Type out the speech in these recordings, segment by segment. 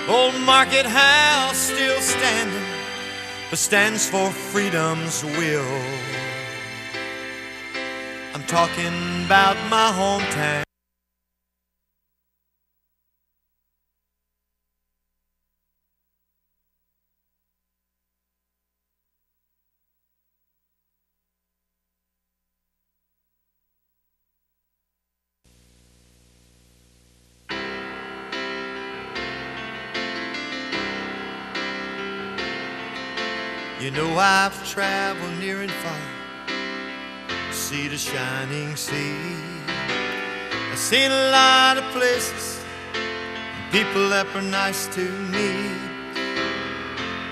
Old Market House still standing, but stands for freedom's will. I'm talking about my hometown. You know I've traveled near and far, see the shining sea. I've seen a lot of places, people that were nice to me.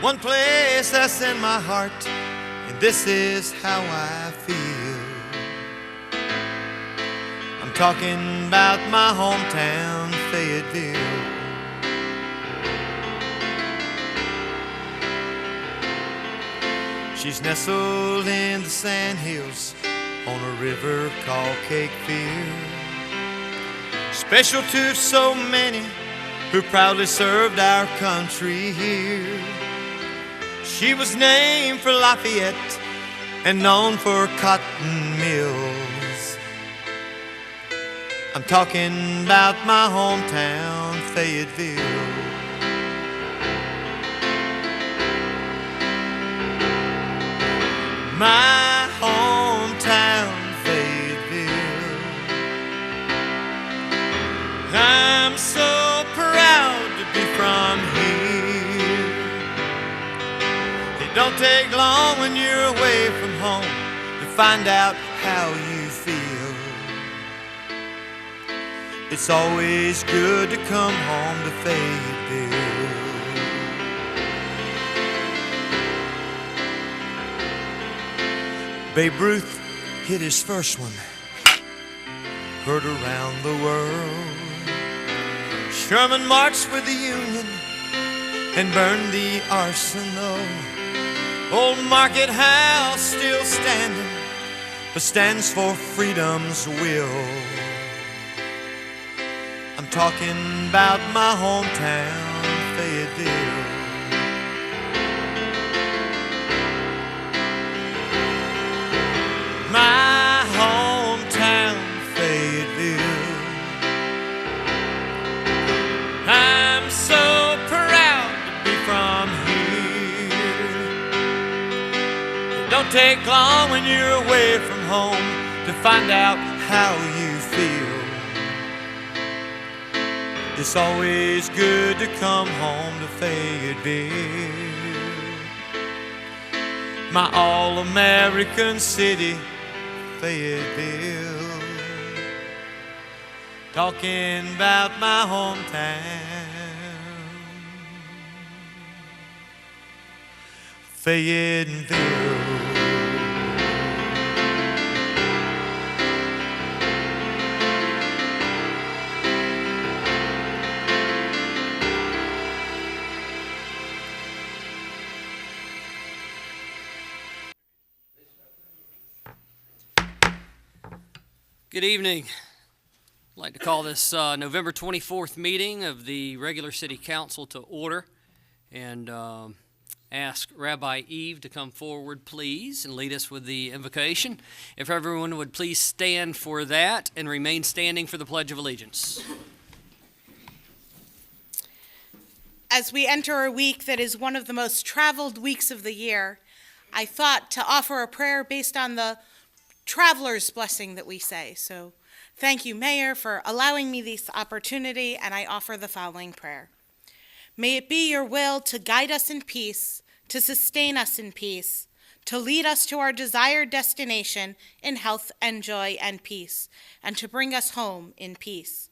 One place that's in my heart, and this is how I feel. I'm talking about my hometown, Fayetteville. She's nestled in the sand hills on a river called Fayetteville. Special to so many who proudly served our country here. She was named for Lafayette and known for cotton mills. I'm talking about my hometown, Fayetteville. My hometown, Fayetteville. I'm so proud to be from here. It don't take long when you're away from home to find out how you feel. It's always good to come home to Fayetteville. Babe Ruth hit his first one, heard around the world. Sherman marched with the Union and burned the arsenal. Old Market House still standing, but stands for freedom's will. I'm talking about my hometown, Fayetteville. My hometown, Fayetteville. I'm so proud to be from here. It don't take long when you're away from home to find out how you feel. It's always good to come home to Fayetteville. My all-American city, Fayetteville. Talking about my hometown, Fayetteville. Good evening. I'd like to call this November 24th meeting of the regular City Council to order and ask Rabbi Eve to come forward, please, and lead us with the invocation. If everyone would please stand for that and remain standing for the Pledge of Allegiance. As we enter a week that is one of the most traveled weeks of the year, I thought to offer a prayer based on the traveler's blessing that we say. So thank you, Mayor, for allowing me this opportunity, and I offer the following prayer. May it be your will to guide us in peace, to sustain us in peace, to lead us to our desired destination in health and joy and peace, and to bring us home in peace.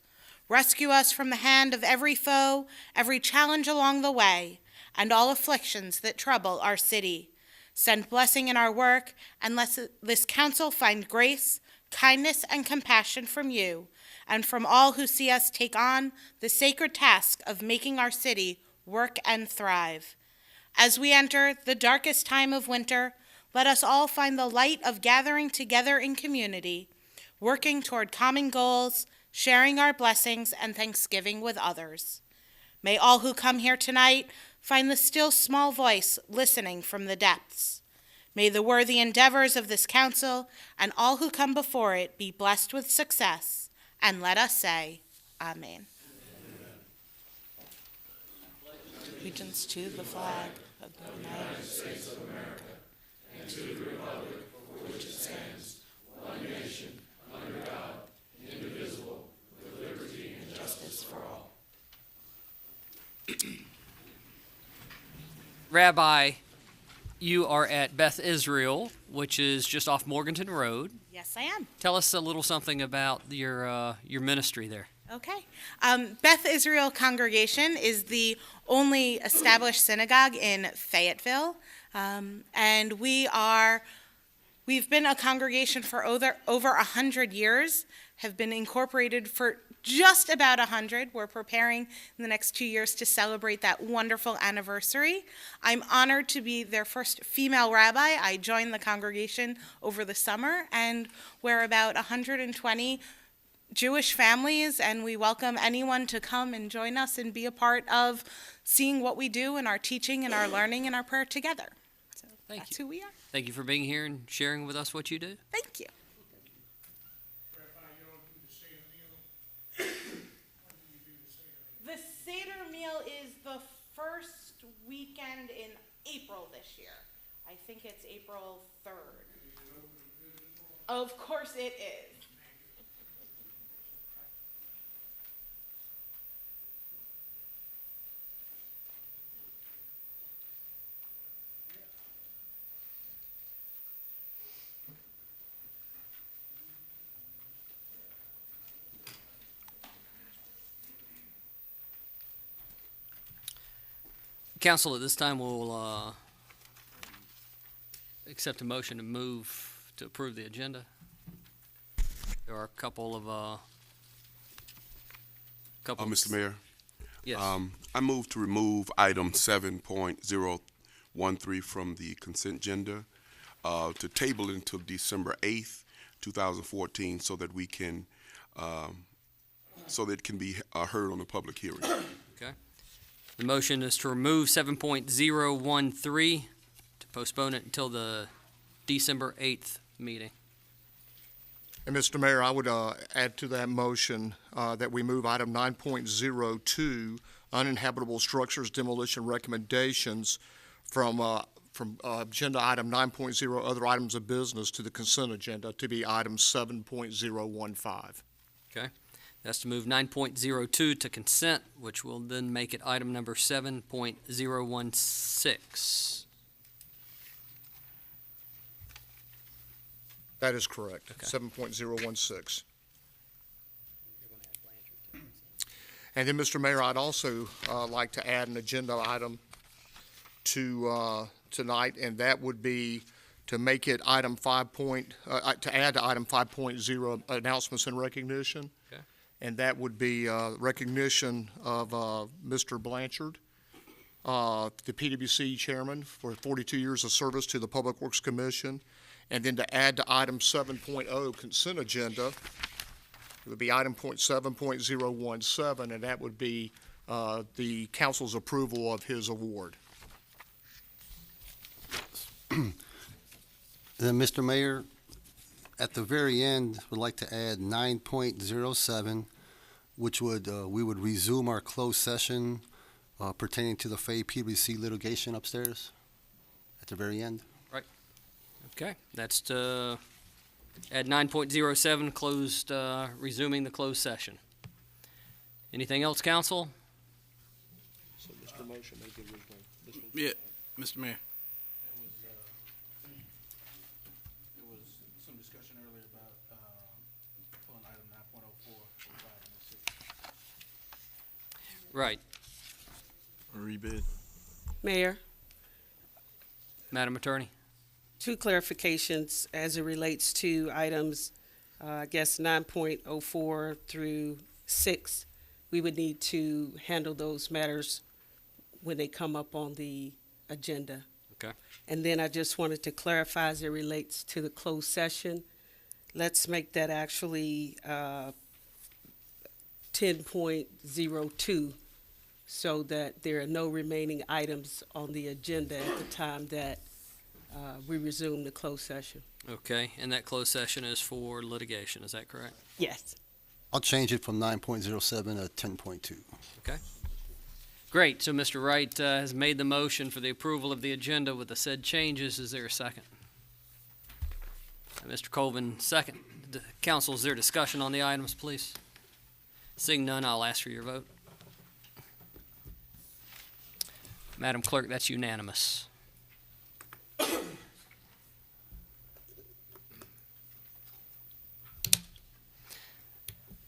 Rescue us from the hand of every foe, every challenge along the way, and all afflictions that trouble our city. Send blessing in our work, and let this council find grace, kindness, and compassion from you, and from all who see us take on the sacred task of making our city work and thrive. As we enter the darkest time of winter, let us all find the light of gathering together in community, working toward common goals, sharing our blessings and thanksgiving with others. May all who come here tonight find the still small voice listening from the depths. May the worthy endeavors of this council and all who come before it be blessed with success, and let us say, Amen. Allegiance to the flag of the United States of America and to the republic for which it stands, one nation, under God, indivisible, with liberty and justice for all. Rabbi, you are at Beth Israel, which is just off Morganton Road. Yes, I am. Tell us a little something about your ministry there. Okay. Beth Israel Congregation is the only established synagogue in Fayetteville, and we've been a congregation for over 100 years, have been incorporated for just about 100. We're preparing in the next 2 years to celebrate that wonderful anniversary. I'm honored to be their first female rabbi. I joined the congregation over the summer, and we're about 120 Jewish families, and we welcome anyone to come and join us and be a part of seeing what we do in our teaching and our learning and our prayer together. So that's who we are. Thank you for being here and sharing with us what you do. Thank you. The Seder meal is the first weekend in April this year. I think it's April 3rd. Of course it is. Council, at this time, we'll accept a motion to move to approve the agenda. There are a couple of Mr. Mayor, Yes. I move to remove item 7.013 from the consent agenda, to table it until December 8th, 2014, so that we can, so that it can be heard on the public hearing. Okay. The motion is to remove 7.013 to postpone it until the December 8th meeting. And Mr. Mayor, I would add to that motion that we move item 9.02, uninhabitable structures demolition recommendations, from agenda item 9.0, other items of business, to the consent agenda to be item 7.015. Okay. That's to move 9.02 to consent, which will then make it item number 7.016. That is correct, Okay. 7.016. And then, Mr. Mayor, I'd also like to add an agenda item to tonight, and that would be to make it item to add to item 5.0, announcements and recognition. Okay. And that would be recognition of Mr. Blanchard, the PWC chairman, for 42 years of service to the Public Works Commission. And then to add to item 7.0 consent agenda, it would be item 7.017, and that would be the council's approval of his award. Then, Mr. Mayor, at the very end, would like to add 9.07, which would, we would resume our closed session pertaining to the PWC litigation upstairs at the very end. Okay. That's to add 9.07, closed, resuming the closed session. Anything else, council? So Mr. Motion made the original. Yeah, Mr. Mayor. There was some discussion earlier about pulling item 9.04, 05, and 06. Right. Rebid. Mayor, Madam Attorney? two clarifications as it relates to items, I guess 9.04 through 6. We would need to handle those matters when they come up on the agenda. Okay. And then I just wanted to clarify as it relates to the closed session. Let's make that actually 10.02, so that there are no remaining items on the agenda at the time that we resume the closed session. Okay, and that closed session is for litigation, is that correct? Yes. I'll change it from 9.07 to 10.2. Great, so Mr. Wright has made the motion for the approval of the agenda with the said changes. Is there a second? Mr. Colvin, second. Council, is there discussion on the items, please? Seeing none, I'll ask for your vote. Madam Clerk, that's unanimous.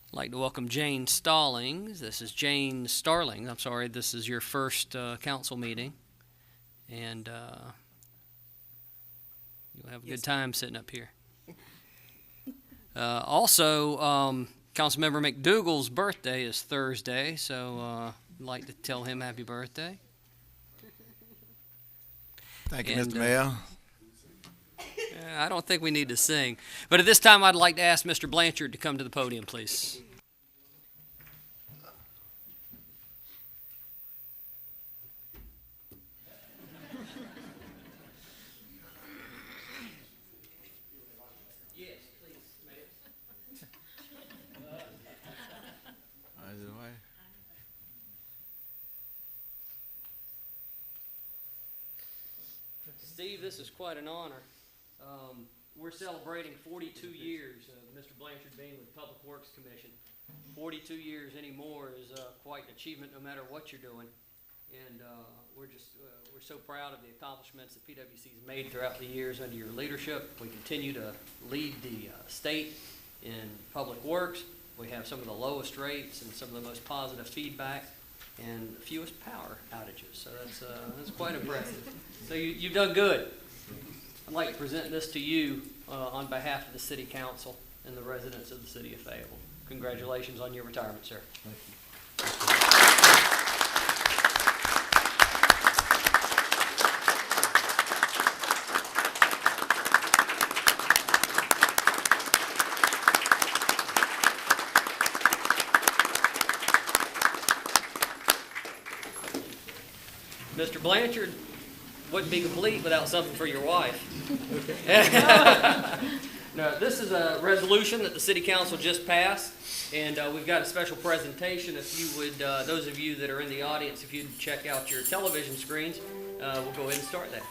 I'd like to welcome Jane Stallings. This is Jane Starling. I'm sorry, this is your first council meeting. And you'll have a good time sitting up here. Also, Councilmember McDougal's birthday is Thursday, so I'd like to tell him happy birthday. Thank you, And, Mr. Mayor. I don't think we need to sing. But at this time, I'd like to ask Mr. Blanchard to come to the podium, please. Steve, this is quite an honor. We're celebrating 42 years of Mr. Blanchard being with the Public Works Commission. 42 years anymore is quite an achievement no matter what you're doing. And we're so proud of the accomplishments that PWC's made throughout the years under your leadership. We continue to lead the state in public works. We have some of the lowest rates and some of the most positive feedback and the fewest power outages. So that's quite impressive. So you've done good. I'd like to present this to you on behalf of the City Council and the residents of the City of Fayetteville. Congratulations on your retirement, sir. Thank you. Mr. Blanchard wouldn't be complete without something for your wife. Now, this is a resolution that the City Council just passed, and we've got a special presentation. If you would, those of you that are in the audience, if you'd check out your television screens, we'll go ahead and start that.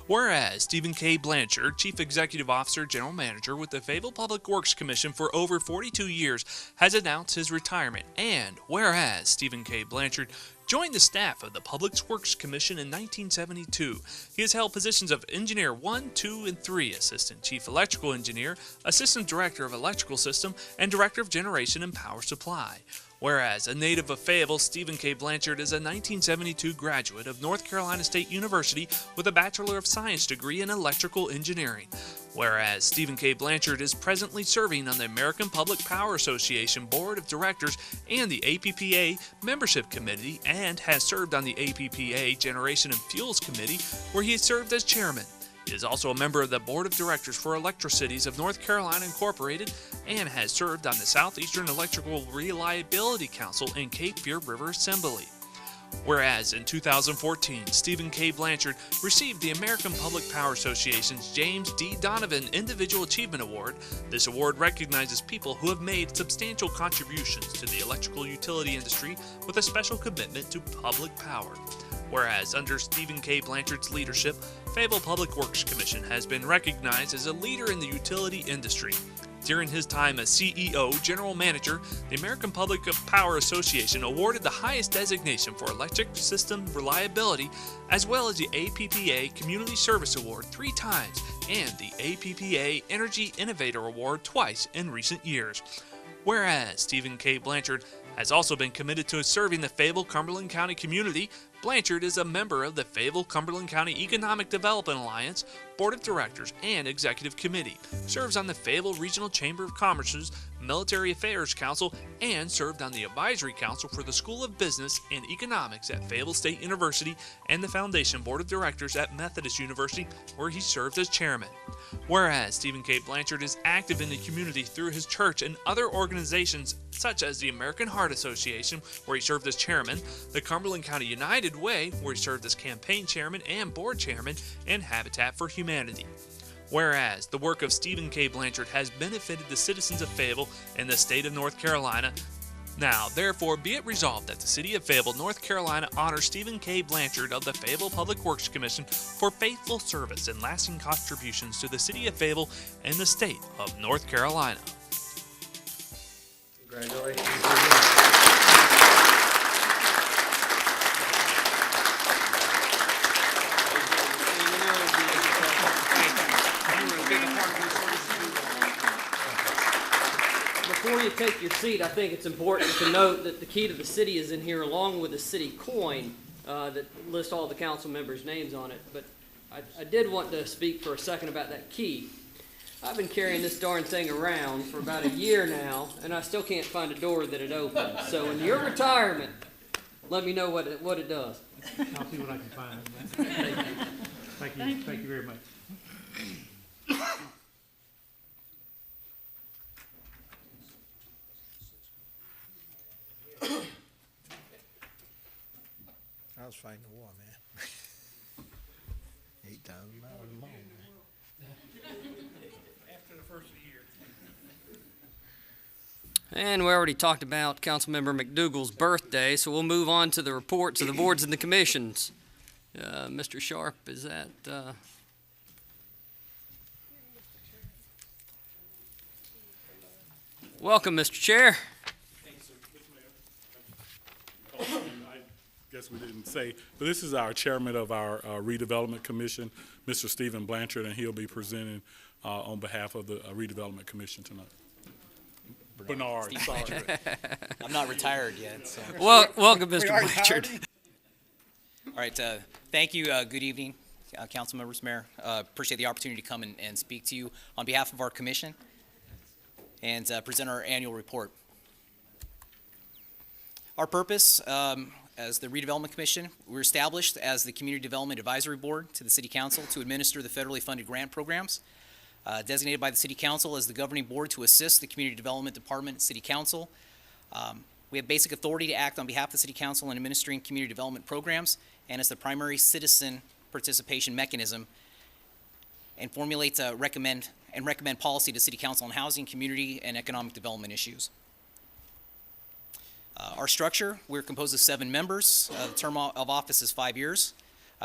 Whereas Stephen K. Blanchard, Chief Executive Officer, General Manager with the Fayetteville Public Works Commission for over 42 years, has announced his retirement. And whereas Stephen K. Blanchard joined the staff of the Public Works Commission in 1972, he has held positions of Engineer 1, 2, and 3, Assistant Chief Electrical Engineer, Assistant Director of Electrical System, and Director of Generation and Power Supply. Whereas a native of Fayetteville, Stephen K. Blanchard is a 1972 graduate of North Carolina State University with a Bachelor of Science degree in Electrical Engineering. Whereas Stephen K. Blanchard is presently serving on the American Public Power Association Board of Directors and the APPA Membership Committee, and has served on the APPA Generation and Fuels Committee, where he has served as chairman. He is also a member of the Board of Directors for Electricities of North Carolina Incorporated and has served on the Southeastern Electrical Reliability Council and Cape Fear River Assembly. Whereas in 2014, Stephen K. Blanchard received the American Public Power Association's James D. Donovan Individual Achievement Award. This award recognizes people who have made substantial contributions to the electrical utility industry with a special commitment to public power. Whereas under Stephen K. Blanchard's leadership, Fayetteville Public Works Commission has been recognized as a leader in the utility industry. During his time as CEO, General Manager, the American Public Power Association awarded the highest designation for electric system reliability, as well as the APPA Community Service Award 3 times and the APPA Energy Innovator Award twice in recent years. Whereas Stephen K. Blanchard has also been committed to serving the Fayetteville-Cumberland County community, Blanchard is a member of the Fayetteville-Cumberland County Economic Development Alliance, Board of Directors, and Executive Committee, serves on the Fayetteville Regional Chamber of Commerce's Military Affairs Council, and served on the Advisory Council for the School of Business and Economics at Fayetteville State University and the Foundation Board of Directors at Methodist University, where he served as chairman. Whereas Stephen K. Blanchard is active in the community through his church and other organizations such as the American Heart Association, where he served as chairman, the Cumberland County United Way, where he served as campaign chairman and board chairman, and Habitat for Humanity. Whereas the work of Stephen K. Blanchard has benefited the citizens of Fayetteville and the state of North Carolina, now, therefore, be it resolved that the City of Fayetteville, North Carolina, honors Stephen K. Blanchard of the Fayetteville Public Works Commission for faithful service and lasting contributions to the City of Fayetteville and the state of North Carolina. Before you take your seat, I think it's important to note that the key to the city is in here along with the city coin that lists all the council members' names on it. But I did want to speak for a second about that key. I've been carrying this darn thing around for about a year now, and I still can't find a door that it opens. So in your retirement, let me know what it does. I'll see what I can find. Thank you. Thank you very much. I was fighting the war, man. 8,000 miles a mile, man. After the first year. And we already talked about Councilmember McDougal's birthday, so we'll move on to the reports of the boards and the commissions. Mr. Sharp, is that... Welcome, Mr. Chair. I guess we didn't say, but this is our chairman of our redevelopment commission, Mr. Stephen Blanchard, and he'll be presenting on behalf of the redevelopment commission tonight. Bernard, sorry. I'm not retired yet. So. Well, welcome, Mr. Blanchard. All right. Thank you. Good evening, council members, mayor. Appreciate the opportunity to come and speak to you on behalf of our commission and present our annual report. Our purpose as the Redevelopment Commission, we were established as the Community Development Advisory Board to the City Council to administer the federally funded grant programs, designated by the City Council as the governing board to assist the Community Development Department at City Council. We have basic authority to act on behalf of the City Council in administering community development programs and as the primary citizen participation mechanism, and formulate, recommend policy to City Council on housing, community, and economic development issues. Our structure, we're composed of 7 members. The term of office is 5 years.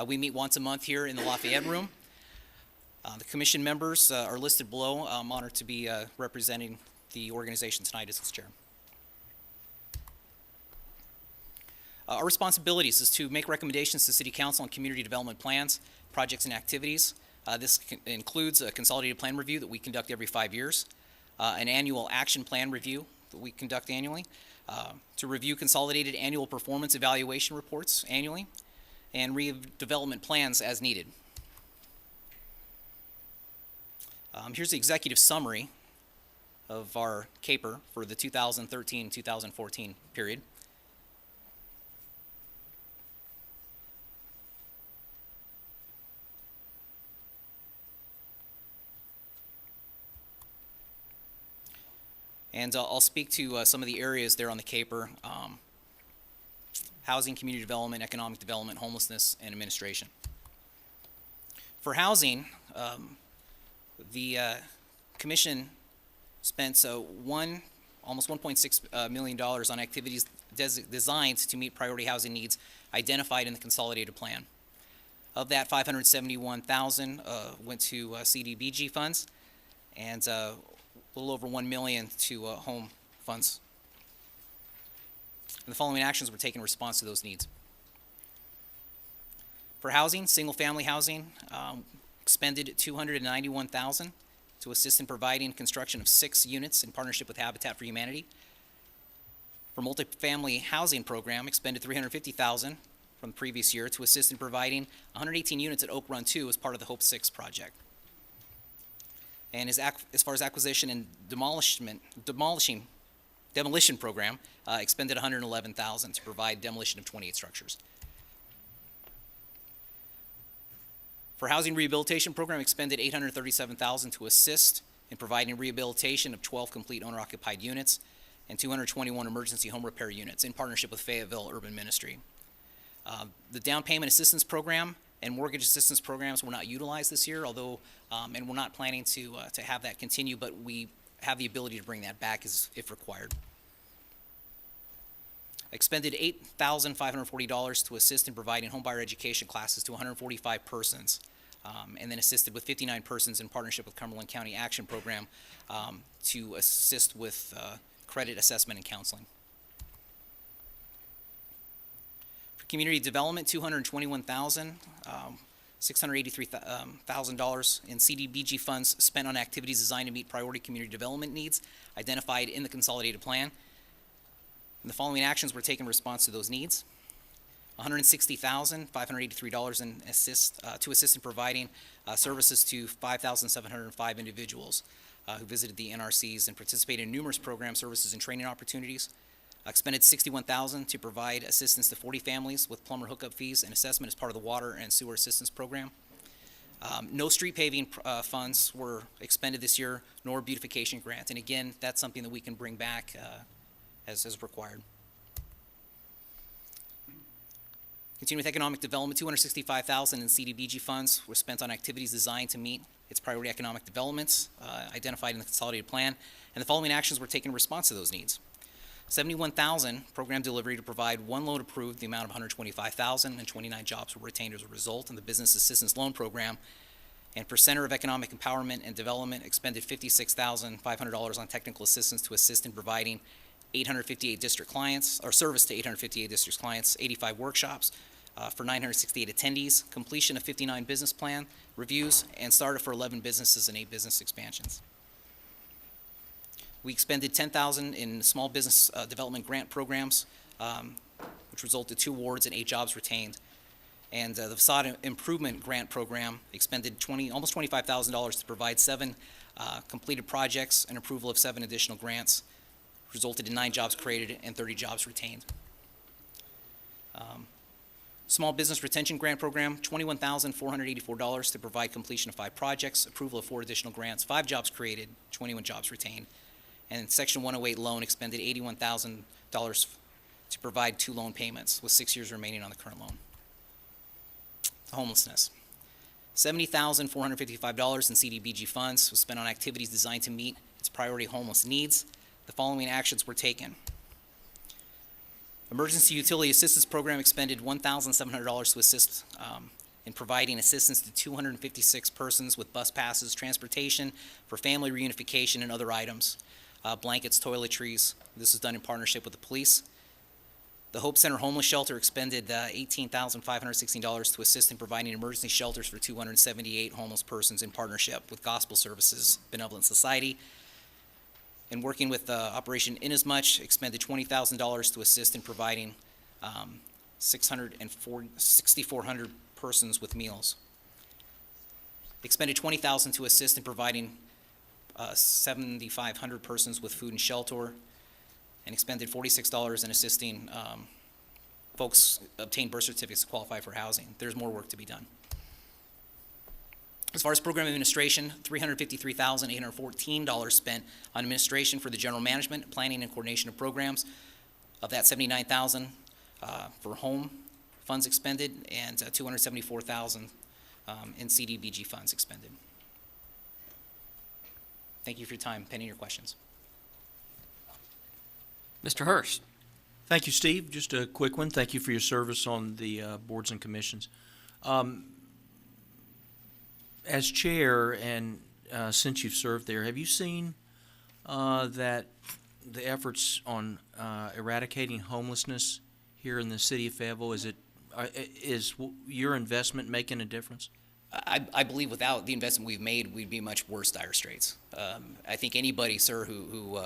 We meet once a month here in the Lafayette Room. The commission members are listed below. I'm honored to be representing the organization tonight as its chair. Our responsibilities is to make recommendations to City Council on community development plans, projects, and activities. This includes a consolidated plan review that we conduct every 5 years, an annual action plan review that we conduct annually, to review consolidated annual performance evaluation reports annually, and redevelopment plans as needed. Here's the executive summary of our CAPER for the 2013-2014 period. And I'll speak to some of the areas there on the CAPER: housing, community development, economic development, homelessness, and administration. For housing, the commission spent almost $1.6 million on activities designed to meet priority housing needs identified in the consolidated plan. Of that, $571,000 went to CDBG funds, and a little over $1 million to home funds. And the following actions were taken in response to those needs. For housing, single-family housing, expended $291,000 to assist in providing construction of 6 units in partnership with Habitat for Humanity. For multifamily housing program, expended $350,000 from the previous year to assist in providing 118 units at Oak Run 2 as part of the Hope 6 project. And as far as acquisition and demolition program, expended $111,000 to provide demolition of 28 structures. For housing rehabilitation program, expended $837,000 to assist in providing rehabilitation of 12 complete owner-occupied units and 221 emergency home repair units in partnership with Fayetteville Urban Ministry. The down payment assistance program and mortgage assistance programs were not utilized this year, although, and we're not planning to have that continue, but we have the ability to bring that back if required. Expended $8,540 to assist in providing homebuyer education classes to 145 persons, and then assisted with 59 persons in partnership with Cumberland County Action Program to assist with credit assessment and counseling. For community development, $623,000 in CDBG funds spent on activities designed to meet priority community development needs identified in the consolidated plan. And the following actions were taken in response to those needs. $160,583 to assist in providing services to 5,705 individuals who visited the NRCs and participated in numerous program services and training opportunities. Expended $61,000 to provide assistance to 40 families with plumber hookup fees and assessment as part of the water and sewer assistance program. No street paving funds were expended this year, nor beautification grant. And again, that's something that we can bring back as required. Continue with economic development, $265,000 in CDBG funds were spent on activities designed to meet its priority economic developments identified in the consolidated plan, and the following actions were taken in response to those needs. $71,000 program delivery to provide one loan approved, the amount of $125,000, and 29 jobs were retained as a result in the business assistance loan program. And for Center of Economic Empowerment and Development, expended $56,500 on technical assistance to assist in providing 858 district clients, or service to 858 district clients, 85 workshops for 968 attendees, completion of 59 business plan reviews, and started for 11 businesses and 8 business expansions. We expended $10,000 in small business development grant programs, which resulted in 2 awards and 8 jobs retained. And the facade improvement grant program expended almost $25,000 to provide 7 completed projects and approval of 7 additional grants, resulted in 9 jobs created and 30 jobs retained. Small business retention grant program, $21,484 to provide completion of 5 projects, approval of 4 additional grants, 5 jobs created, 21 jobs retained. And Section 108 loan expended $81,000 to provide 2 loan payments, with 6 years remaining on the current loan. Homelessness. $70,455 in CDBG funds was spent on activities designed to meet its priority homeless needs. The following actions were taken. Emergency Utility Assistance Program expended $1,700 to assist in providing assistance to 256 persons with bus passes, transportation for family reunification and other items, blankets, toiletries. This is done in partnership with the police. The Hope Center Homeless Shelter expended $18,516 to assist in providing emergency shelters for 278 homeless persons in partnership with Gospel Services Benevolent Society. And working with Operation Inasmuch, expended $20,000 to assist in providing 6,400 persons with meals. Expended $20,000 to assist in providing 7,500 persons with food and shelter, and expended $46 in assisting folks obtain birth certificates to qualify for housing. There's more work to be done. As far as program administration, $353,814 spent on administration for the general management, planning, and coordination of programs. Of that, $79,000 for home funds expended, and $274,000 in CDBG funds expended. Thank you for your time. Pending your questions. Mr. Hurst. Thank you, Steve. Just a quick one. Thank you for your service on the boards and commissions. As chair, and since you've served there, have you seen that the efforts on eradicating homelessness here in the city of Fayetteville, is your investment making a difference? I believe without the investment we've made, we'd be much worse dire straits. I think anybody, sir, who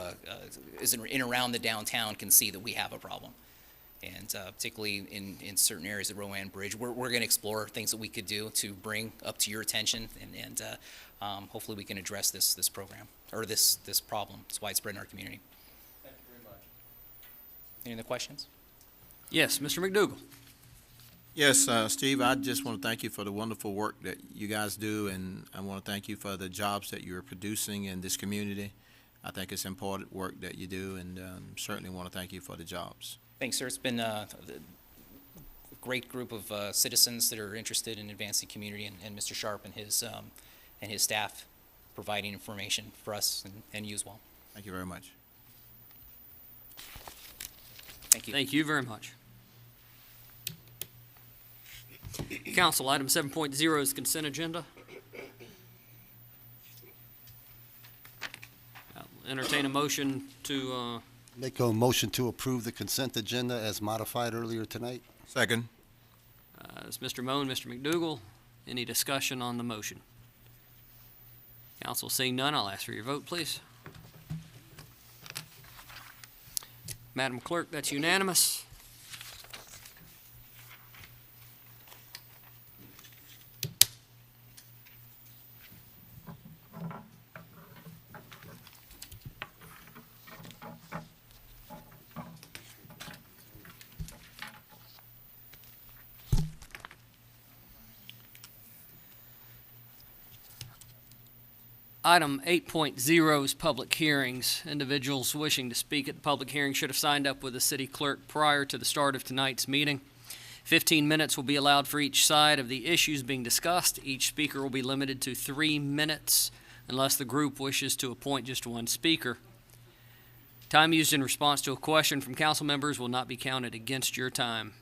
is in and around the downtown can see that we have a problem. And particularly in certain areas of Rowan Bridge, we're going to explore things that we could do to bring up to your attention, and hopefully we can address this program, or this problem. It's widespread in our community. Thank you very much. Any other questions? Yes, Mr. McDougall. Yes, Steve, I just want to thank you for the wonderful work that you guys do, and I want to thank you for the jobs that you're producing in this community. I think it's important work that you do, and certainly want to thank you for the jobs. Thanks, sir. It's been a great group of citizens that are interested in advancing community, and Mr. Sharp and his staff providing information for us and you as well. Thank you very much. Thank you. Thank you very much. Council, item 7.0 is consent agenda. I'll entertain a motion to, Make a motion to approve the consent agenda as modified earlier tonight. Second. it's Mr. Moe and Mr. McDougal. Any discussion on the motion? Council seeing none, I'll ask for your vote, please. Madam Clerk, that's unanimous. Item 8.0 is public hearings. Individuals wishing to speak at the public hearing should have signed up with the city clerk prior to the start of tonight's meeting. 15 minutes will be allowed for each side of the issues being discussed. Each speaker will be limited to 3 minutes unless the group wishes to appoint just one speaker. Time used in response to a question from council members will not be counted against your time.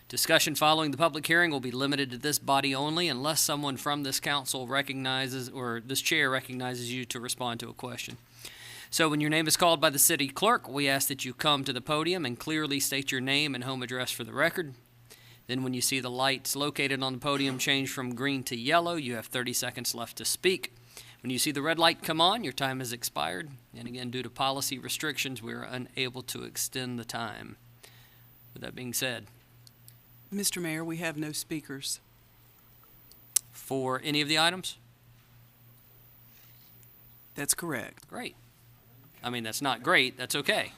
Discussion following the public hearing will be limited to this body only unless someone from this council recognizes, or this chair recognizes you to respond to a question. So when your name is called by the city clerk, we ask that you come to the podium and clearly state your name and home address for the record. Then when you see the lights located on the podium change from green to yellow, you have 30 seconds left to speak. When you see the red light come on, your time has expired. And again, due to policy restrictions, we are unable to extend the time. With that being said, Mr. Mayor, we have no speakers. for any of the items? That's correct. Great. I mean, that's not great, that's okay.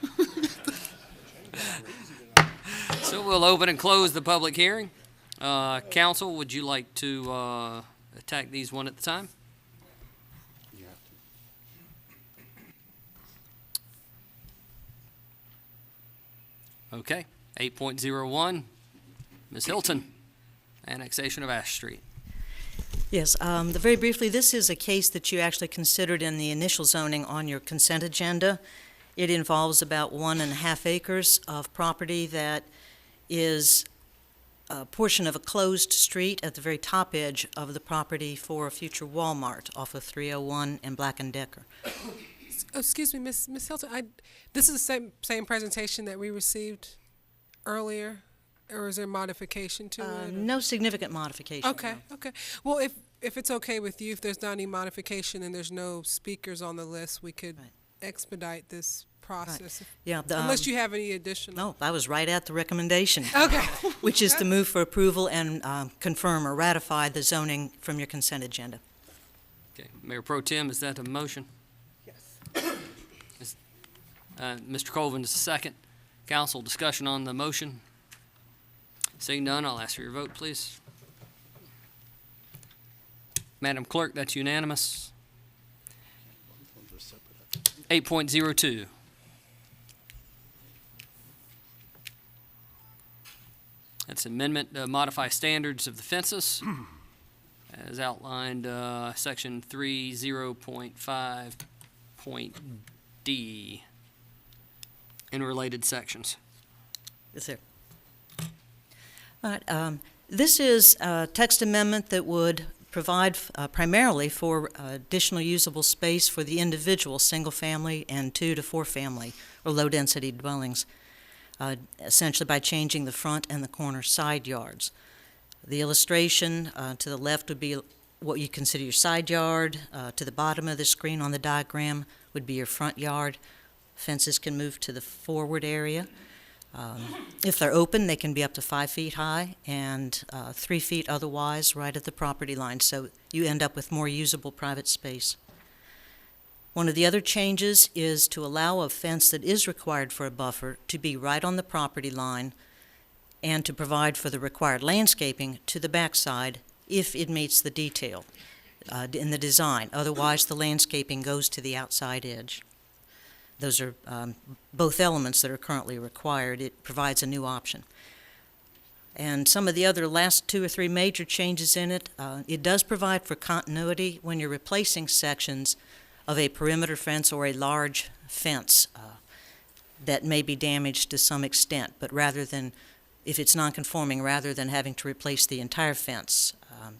So we'll open and close the public hearing. Council, would you like to attack these one at a time? Okay, 8.01, Ms. Hilton, annexation of Ash Street. Yes, very briefly, this is a case that you actually considered in the initial zoning on your consent agenda. It involves about 1.5 acres of property that is a portion of a closed street at the very top edge of the property for a future Walmart off of 301 and Black & Decker. Excuse me, Miss Hilton, this is the same presentation that we received earlier, or is there modification to it? No significant modification. Okay, no. okay. Well, if it's okay with you, if there's not any modification and there's no speakers on the list, we could expedite this process. Right. Yeah, unless you have any additional. No, I was right at the recommendation. Okay. Which is to move for approval and confirm or ratify the zoning from your consent agenda. Okay, Mayor Pro Tem, is that a motion? Yes. Mr. Colvin is the second. Council, discussion on the motion. Seeing none, I'll ask for your vote, please. Madam Clerk, that's unanimous. 8.02. That's amendment to modify standards of the fences as outlined section 30.5.d in related sections. Yes, sir. All right, this is a text amendment that would provide primarily for additional usable space for the individual single-family and 2 to 4 family or low-density dwellings, essentially by changing the front and the corner side yards. The illustration to the left would be what you consider your side yard. To the bottom of the screen on the diagram would be your front yard. Fences can move to the forward area. If they're open, they can be up to 5 feet high and 3 feet otherwise right at the property line, so you end up with more usable private space. One of the other changes is to allow a fence that is required for a buffer to be right on the property line and to provide for the required landscaping to the backside if it meets the detail in the design. Otherwise, the landscaping goes to the outside edge. Those are both elements that are currently required. It provides a new option. And some of the other last 2 or 3 major changes in it, it does provide for continuity when you're replacing sections of a perimeter fence or a large fence that may be damaged to some extent, but rather than, if it's non-conforming, rather than having to replace the entire fence,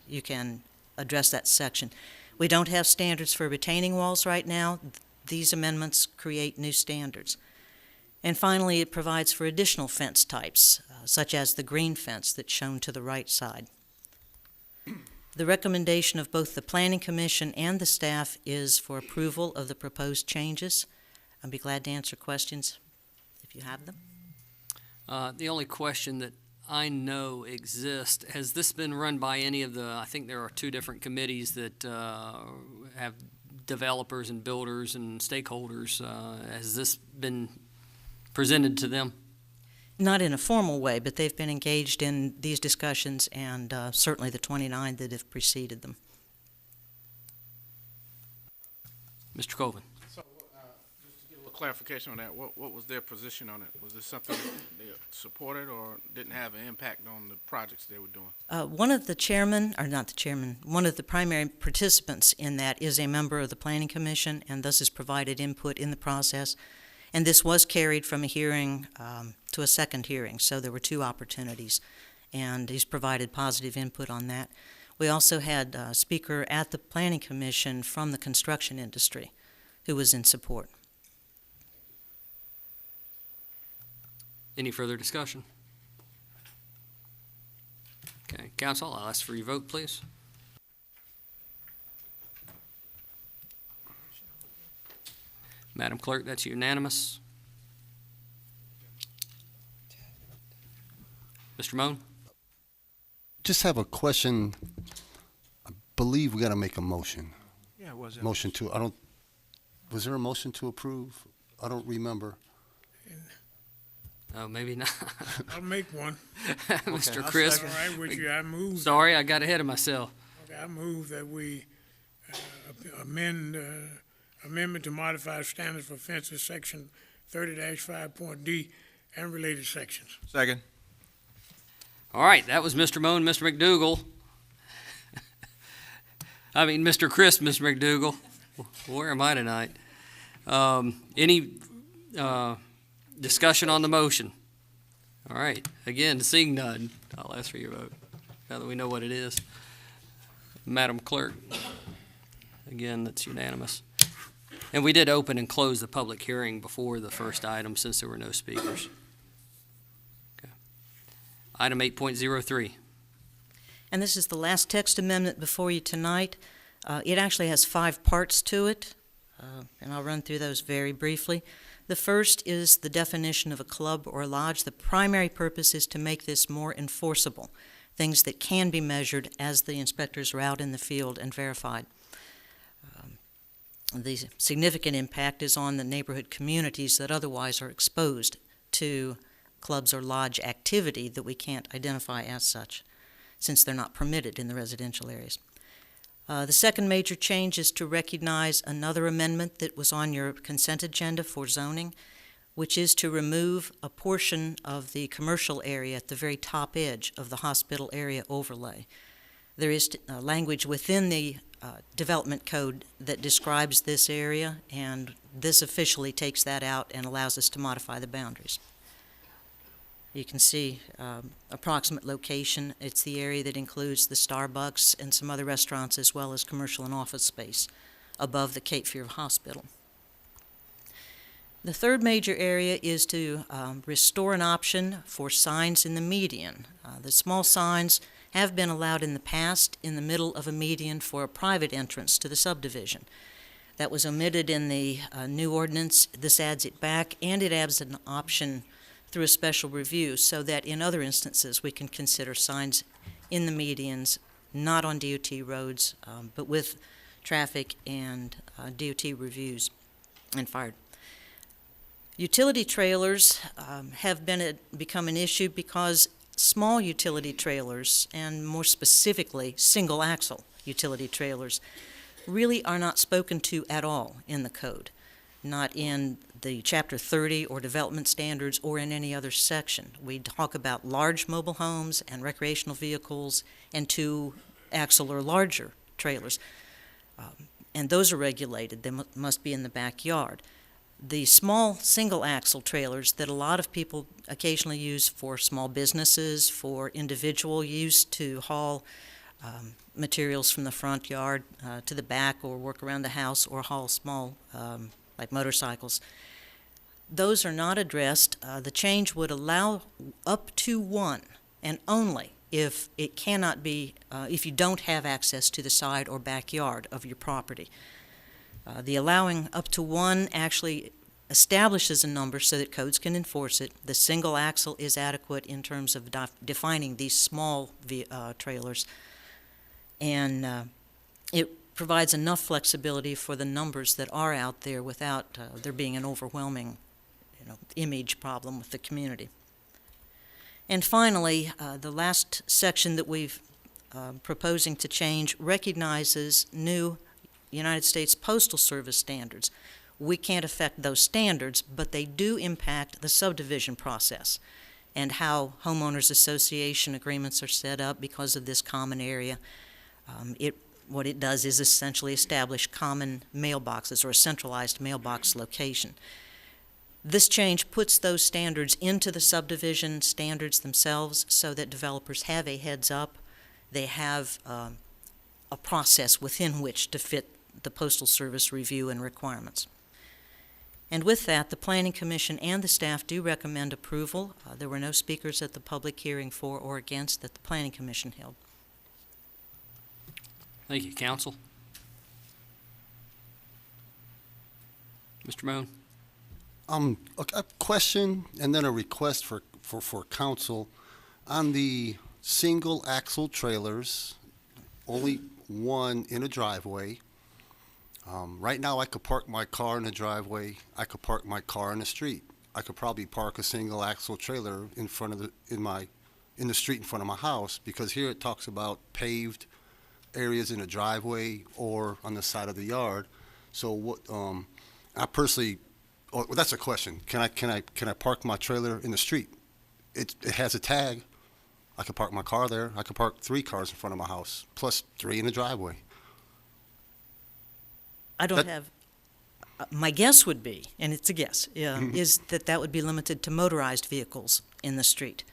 you can address that section. We don't have standards for retaining walls right now. These amendments create new standards. And finally, it provides for additional fence types, such as the green fence that's shown to the right side. The recommendation of both the Planning Commission and the staff is for approval of the proposed changes. I'd be glad to answer questions if you have them. The only question that I know exists, has this been run by any of the, I think there are 2 different committees that have developers and builders and stakeholders. Has this been presented to them? Not in a formal way, but they've been engaged in these discussions, and certainly the 29 that have preceded them. Mr. Colvin. So, just to get a little clarification on that, what was their position on it? Was this something they supported or didn't have an impact on the projects they were doing? One of the chairmen, or not the chairman, one of the primary participants in that is a member of the Planning Commission, and thus has provided input in the process. And this was carried from a hearing to a second hearing, so there were 2 opportunities, and he's provided positive input on that. We also had a speaker at the Planning Commission from the construction industry who was in support. Any further discussion? Okay, Council, I'll ask for your vote, please. Madam Clerk, that's unanimous. Mr. Moan? Just have a question. I believe we got to make a motion. Yeah, was it? Motion to, was there a motion to approve? I don't remember. Oh, maybe not. I'll make one. Mr. Chris? All right with you, I move. Sorry, I got ahead of myself. Okay, I move that we amendment to modify standards for fences, section 30-5.d and related sections. Second. All right, that was Mr. Moan, Mr. McDougal. I mean, Mr. Chris, Mr. McDougal. Where am I tonight? Any discussion on the motion? All right, again, seeing none, I'll ask for your vote, now that we know what it is. Madam Clerk, again, that's unanimous. And we did open and close the public hearing before the first item since there were no speakers. Okay. Item 8.03. And this is the last text amendment before you tonight. It actually has 5 parts to it, and I'll run through those very briefly. The first is the definition of a club or lodge. The primary purpose is to make this more enforceable, things that can be measured as the inspectors are out in the field and verified. The significant impact is on the neighborhood communities that otherwise are exposed to clubs or lodge activity that we can't identify as such, since they're not permitted in the residential areas. The second major change is to recognize another amendment that was on your consent agenda for zoning, which is to remove a portion of the commercial area at the very top edge of the hospital area overlay. There is language within the development code that describes this area, and this officially takes that out and allows us to modify the boundaries. You can see approximate location. It's the area that includes the Starbucks and some other restaurants, as well as commercial and office space above the Cape Fear Hospital. The third major area is to restore an option for signs in the median. The small signs have been allowed in the past in the middle of a median for a private entrance to the subdivision. That was omitted in the new ordinance. This adds it back, and it adds an option through a special review so that in other instances we can consider signs in the medians, not on DOT roads, but with traffic and DOT reviews and fire. Utility trailers have become an issue because small utility trailers, and more specifically single axle utility trailers, really are not spoken to at all in the code. not in the Chapter 30 or development standards or in any other section. We talk about large mobile homes and recreational vehicles and two-axle or larger trailers. And those are regulated. They must be in the backyard. The small single-axle trailers that a lot of people occasionally use for small businesses, for individual use to haul materials from the front yard to the back or work around the house or haul small, like motorcycles, those are not addressed. The change would allow up to one, and only if it cannot be, if you don't have access to the side or backyard of your property. The allowing up to one actually establishes a number so that codes can enforce it. The single axle is adequate in terms of defining these small trailers, and it provides enough flexibility for the numbers that are out there without there being an overwhelming, image problem with the community. And finally, the last section that we've proposing to change recognizes new United States Postal Service standards. We can't affect those standards, but they do impact the subdivision process and how homeowners association agreements are set up because of this common area. What it does is essentially establish common mailboxes or a centralized mailbox location. This change puts those standards into the subdivision standards themselves so that developers have a heads up. They have a process within which to fit the Postal Service review and requirements. And with that, the Planning Commission and the staff do recommend approval. There were no speakers at the public hearing for or against that the Planning Commission held. Thank you, Council. Mr. Moan. A question and then a request for council. On the single axle trailers, only one in a driveway. Right now I could park my car in the driveway. I could park my car in the street. I could probably park a single axle trailer in front of in the street in front of my house, because here it talks about paved areas in the driveway or on the side of the yard. So what I personally, well, that's a question. Can I park my trailer in the street? It has a tag. I could park my car there. I could park 3 cars in front of my house, plus 3 in the driveway. I don't have, my guess would be, and it's a guess, is that would be limited to motorized vehicles in the street.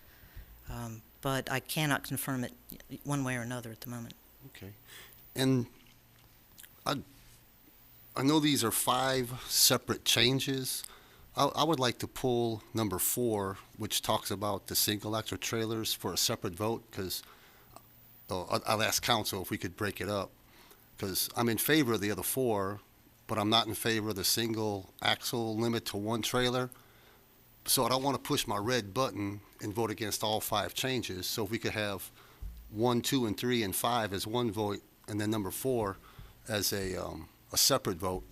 But I cannot confirm it one way or another at the moment. Okay. And I know these are 5 separate changes. I would like to pull number 4, which talks about the single axle trailers, for a separate vote, because I'll ask council if we could break it up, because I'm in favor of the other 4, but I'm not in favor of the single axle limit to 1 trailer. So I don't want to push my red button and vote against all 5 changes. So if we could have 1, 2, and 3, and 5 as one vote, and then number 4 as a separate vote.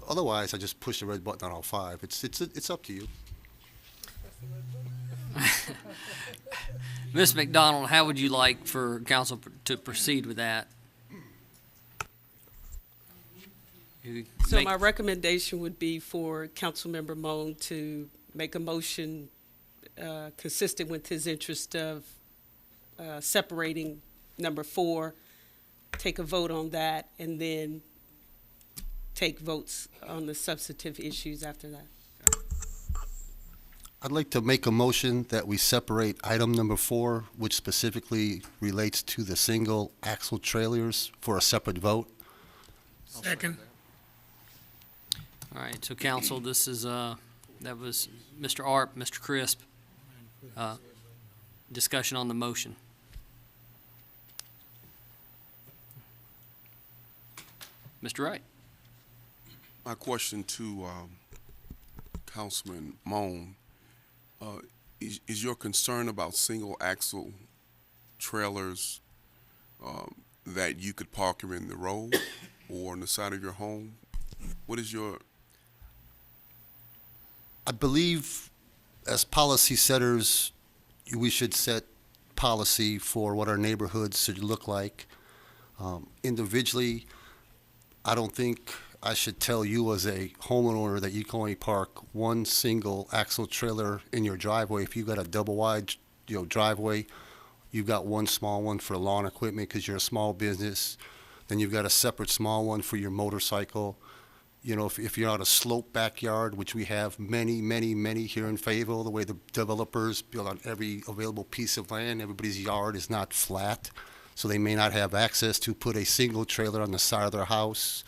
Otherwise, I just push the red button on all 5. It's up to you. Ms. McDonald, how would you like for council to proceed with that? So my recommendation would be for Councilmember Moan to make a motion consistent with his interest of separating number 4, take a vote on that, and then take votes on the substantive issues after that. I'd like to make a motion that we separate item number 4, which specifically relates to the single axle trailers, for a separate vote. Second. All right, so council, this is, that was Mr. Arp, Mr. Crisp, discussion on the motion. Mr. Wright. My question to Councilman Moan, is your concern about single axle trailers that you could park them in the road or on the side of your home? What is your... I believe as policy setters, we should set policy for what our neighborhoods should look like. Individually, I don't think I should tell you as a homeowner that you can only park one single axle trailer in your driveway. If you've got a double wide, driveway, you've got one small one for lawn equipment because you're a small business. Then you've got a separate small one for your motorcycle. If you're on a slope backyard, which we have many, many, many here in Fayetteville, the way the developers build on every available piece of land, everybody's yard is not flat. So they may not have access to put a single trailer on the side of their house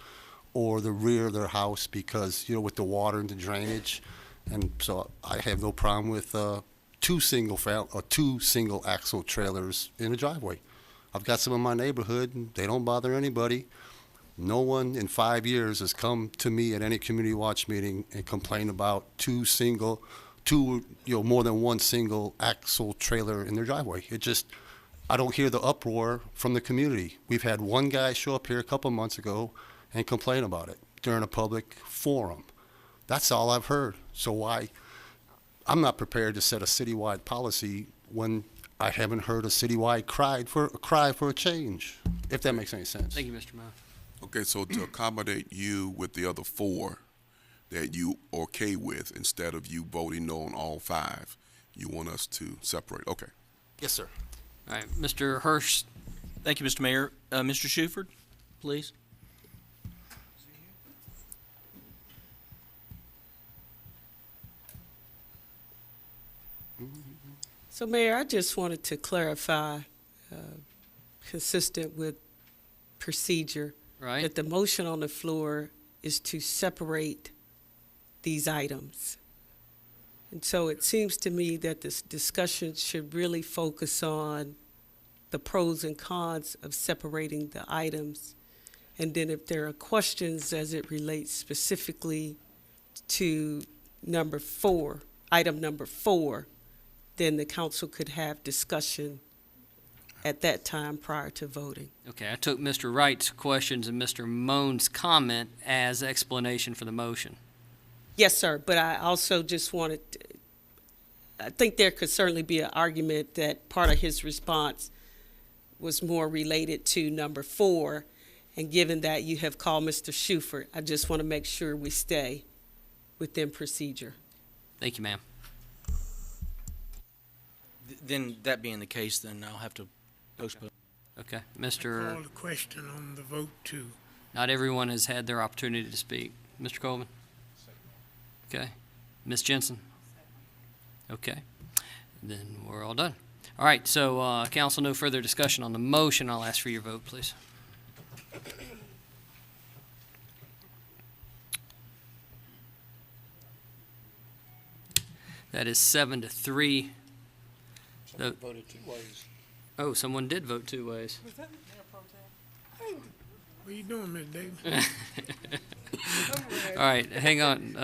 or the rear of their house because, with the water and the drainage. And so I have no problem with two single axle trailers in a driveway. I've got some in my neighborhood, and they don't bother anybody. No one in 5 years has come to me at any community watch meeting and complained about more than one single axle trailer in their driveway. I don't hear the uproar from the community. We've had one guy show up here a couple months ago and complain about it during a public forum. That's all I've heard. So I'm not prepared to set a citywide policy when I haven't heard a citywide cry for a change, if that makes any sense. Thank you, Mr. Mo. Okay, so to accommodate you with the other 4 that you okay with, instead of you voting no on all 5, you want us to separate. Okay. Yes, sir. All right, Mr. Hurst. Thank you, Mr. Mayor. Mr. Shuford, please. So, Mayor, I just wanted to clarify, consistent with procedure, Right. that the motion on the floor is to separate these items. And so it seems to me that this discussion should really focus on the pros and cons of separating the items. And then if there are questions as it relates specifically to item number 4, then the council could have discussion at that time prior to voting. Okay, I took Mr. Wright's questions and Mr. Moan's comment as explanation for the motion. Yes, sir, but I also just I think there could certainly be an argument that part of his response was more related to number 4, and given that you have called Mr. Shuford, I just want to make sure we stay within procedure. Thank you, ma'am. Then, that being the case, then I'll have to postpone. Okay, Mr. Call the question on the vote too. Not everyone has had their opportunity to speak. Mr. Coleman? Okay. Ms. Jensen? Okay. Then we're all done. All right, so council, no further discussion on the motion. I'll ask for your vote, please. That is 7-3. Voted 2 ways. Oh, someone did vote 2 ways. Was that Mayor Pro Tem? What are you doing, Ms. Davis? All right, hang on.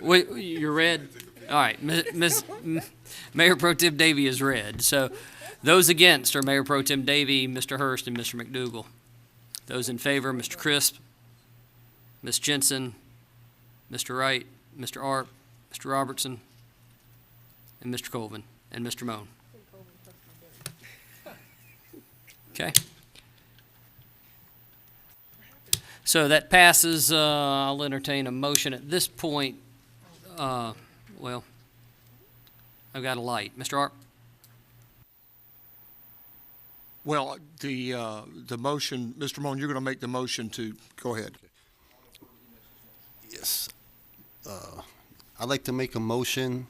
Wait, you're red? All right, Mayor Pro Tem Davey is red. So those against are Mayor Pro Tem Davey, Mr. Hurst, and Mr. McDougal. Those in favor, Mr. Crisp, Ms. Jensen, Mr. Wright, Mr. Arp, Mr. Robertson, and Mr. Colvin, and Mr. Moan. Okay. So that passes. I'll entertain a motion at this point. Well, I've got a light. Mr. Arp? Well, the motion, Mr. Moan, you're going to make the motion to, go ahead. Yes. I'd like to make a motion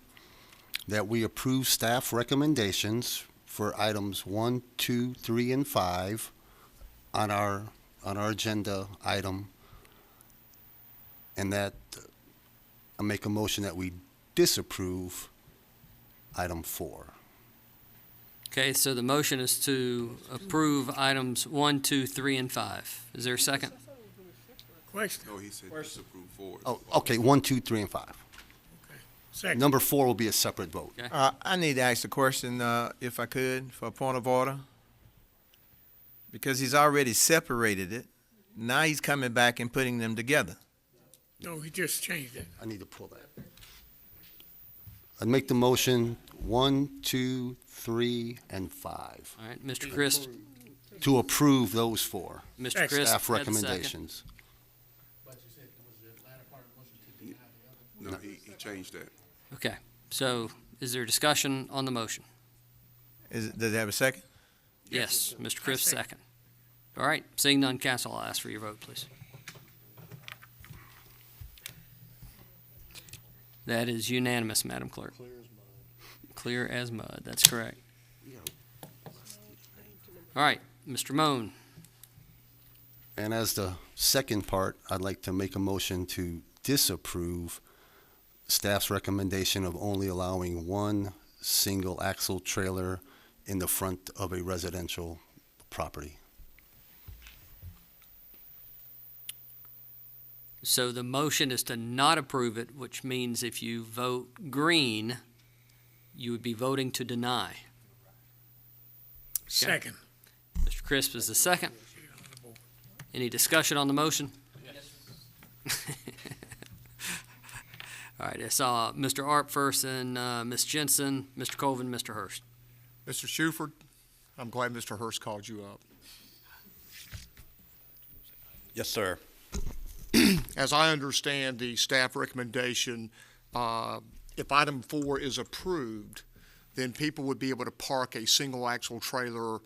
that we approve staff recommendations for items 1, 2, 3, and 5 on our agenda item, and that I make a motion that we disapprove item 4. Okay, so the motion is to approve items 1, 2, 3, and 5. Is there a second? Question. No, he said disapprove 4. Oh, okay, 1, 2, 3, and 5. Second. Number 4 will be a separate vote. Okay. I need to ask a question, if I could, for a point of order. Because he's already separated it. Now he's coming back and putting them together. No, he just changed it. I need to pull that. I'd make the motion 1, 2, 3, and 5. All right, Mr. Crisp. To approve those 4. Mr. Crisp Staff had the second. recommendations. change that. Okay, so is there discussion on the motion? Does it have a second? Yes, Mr. Chris, second. All right, seeing none, council, I'll ask for your vote, please. That is unanimous, Madam Clerk. Clear as mud, that's correct. All right, Mr. Moan. And as the second part, I'd like to make a motion to disapprove staff's recommendation of only allowing one single axle trailer in the front of a residential property. So the motion is to not approve it, which means if you vote green, you would be voting to deny. Second. Mr. Crisp is the second. Any discussion on the motion? Yes. All right, I saw Mr. Arp first and Ms. Jensen, Mr. Colvin, Mr. Hurst. Mr. Shuford, I'm glad Mr. Hurst called you up. Yes, sir. As I understand the staff recommendation, if item 4 is approved, then people would be able to park a single axle trailer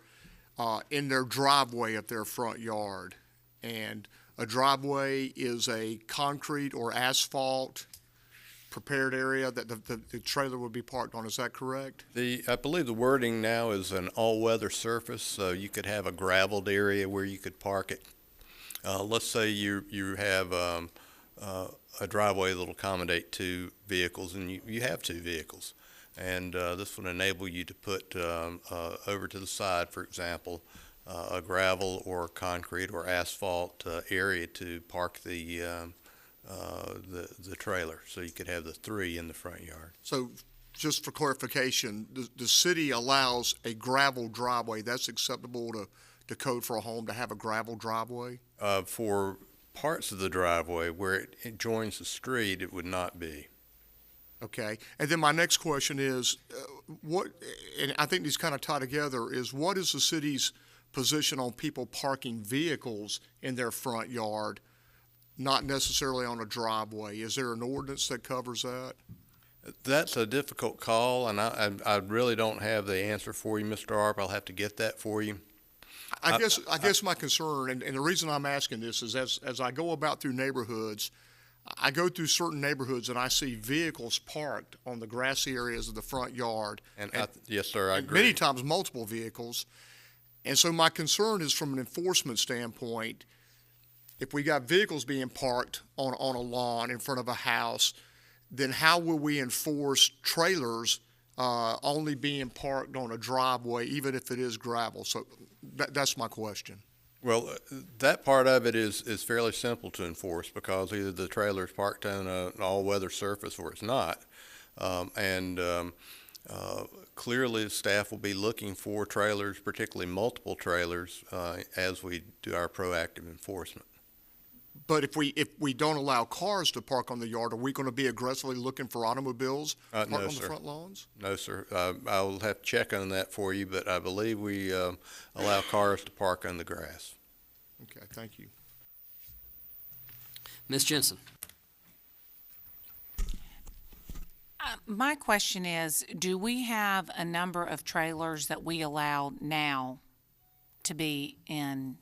in their driveway of their front yard. And a driveway is a concrete or asphalt prepared area that the trailer would be parked on. Is that correct? I believe the wording now is an all-weather surface, so you could have a graveled area where you could park it. Let's say you have a driveway that'll accommodate 2 vehicles, and you have 2 vehicles. And this would enable you to put over to the side, for example, a gravel or concrete or asphalt area to park the trailer, so you could have the 3 in the front yard. So just for clarification, the city allows a gravel driveway. That's acceptable to code for a home to have a gravel driveway? For parts of the driveway where it joins the street, it would not be. Okay. And then my next question is, and I think these kind of tie together, is what is the city's position on people parking vehicles in their front yard, not necessarily on a driveway? Is there an ordinance that covers that? That's a difficult call, and I really don't have the answer for you, Mr. Arp. I'll have to get that for you. I guess my concern, and the reason I'm asking this is as I go about through neighborhoods, I go through certain neighborhoods and I see vehicles parked on the grassy areas of the front yard. And yes, sir, I agree. Many times multiple vehicles. And so my concern is from an enforcement standpoint, if we got vehicles being parked on a lawn in front of a house, then how will we enforce trailers only being parked on a driveway, even if it is gravel? So that's my question. Well, that part of it is fairly simple to enforce because either the trailer is parked on an all-weather surface or it's not. Clearly, the staff will be looking for trailers, particularly multiple trailers, as we do our proactive enforcement. But if we don't allow cars to park on the yard, are we going to be aggressively looking for automobiles parked on the front lawns? No, sir. I'll have to check on that for you, but I believe we allow cars to park on the grass. Okay, thank you. Ms. Jensen. My question is, do we have a number of trailers that we allow now to be in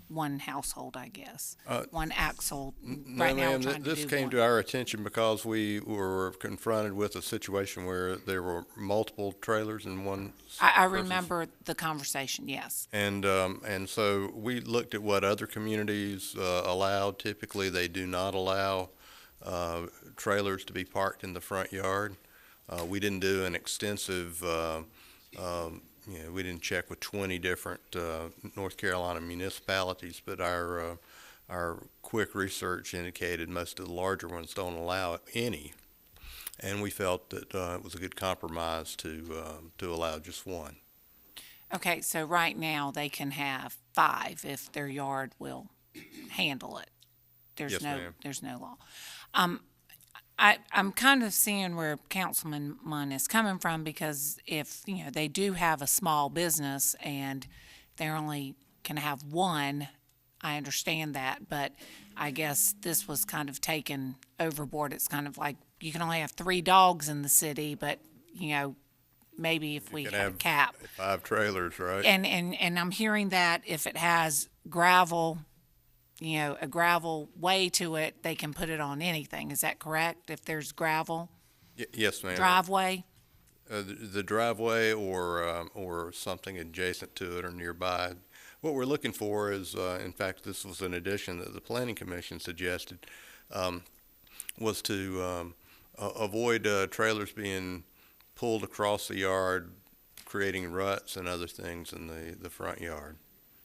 one household, I guess? One axle? Right now, ma'am, this came to our attention because we were confronted with a situation where there were multiple trailers in one. I remember the conversation, yes. And so we looked at what other communities allowed. Typically, they do not allow trailers to be parked in the front yard. We didn't do an extensive, we didn't check with 20 different North Carolina municipalities, but our quick research indicated most of the larger ones don't allow any. And we felt that it was a good compromise to allow just one. Okay, so right now they can have 5 if their yard will handle it. Yes, ma'am. There's no law. I'm kind of seeing where Councilman Munn is coming from, because if, they do have a small business and they're only can have one, I understand that, but I guess this was kind of taken overboard. It's kind of like you can only have 3 dogs in the city, but, maybe if we You had can a have cap. 5 trailers, right? And I'm hearing that if it has gravel, a gravel way to it, they can put it on anything. Is that correct? If there's gravel Yes, ma'am. driveway? The driveway or something adjacent to it or nearby. What we're looking for is, in fact, this was an addition that the Planning Commission suggested, was to avoid trailers being pulled across the yard, creating ruts and other things in the front yard.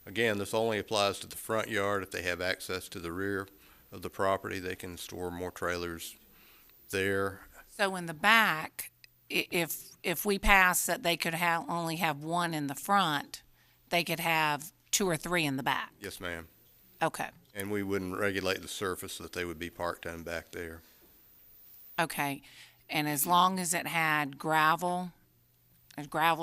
Again, this only applies to the front yard. If they have access to the rear of the property, they can store more trailers there. So in the back, if we pass that they could only have 1 in the front, they could have 2 or 3 in the back? Yes, ma'am. Okay, And we wouldn't regulate the surface that they would be parked on back there. okay. And as long as it had a gravel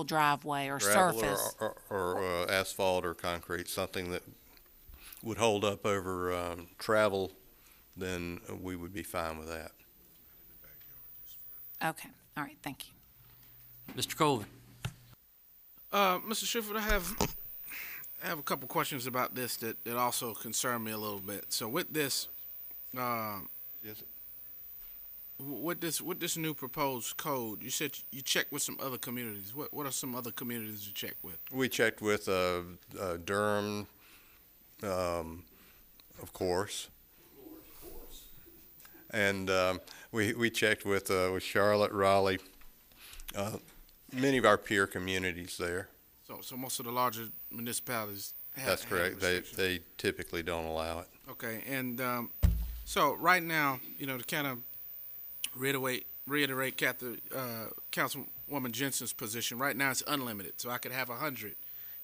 driveway or Gravel surface? or asphalt or concrete, something that would hold up over travel, then we would be fine with that. Okay, all right, thank you. Mr. Colvin. Mr. Schiffer, I have a couple questions about this that also concern me a little bit. So with this, Yes. with this new proposed code, you said you checked with some other communities. What are some other communities you checked with? We checked with Durham, of course, and we checked with Charlotte, Raleigh, many of our peer communities there. So most of the larger municipalities have. That's correct. restrictions. They typically don't allow it. Okay, and so right now, to kind of reiterate Councilwoman Jensen's position, right now it's unlimited, so I could have 100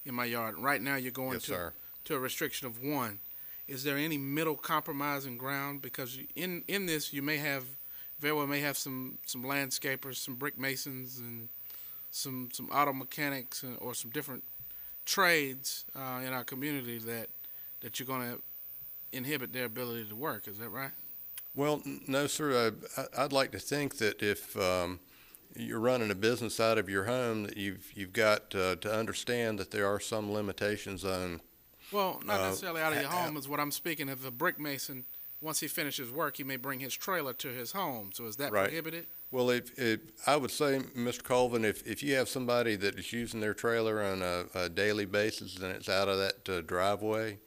in my yard. Right now, you're going Yes, sir. to a restriction of 1. Is there any middle compromising ground? Because in this, you very well may have some landscapers, some brick masons, and some auto mechanics, or some different trades in our community that you're going to inhibit their ability to work. Is that right? Well, no, sir. I'd like to think that if you're running a business out of your home, that you've got to understand that there are some limitations on. Well, not necessarily out of your home is what I'm speaking of. A brick mason, once he finishes work, he may bring his trailer to his home. So is that Right. prohibited? Well, I would say, Mr. Colvin, if you have somebody that is using their trailer on a daily basis and it's out of that driveway,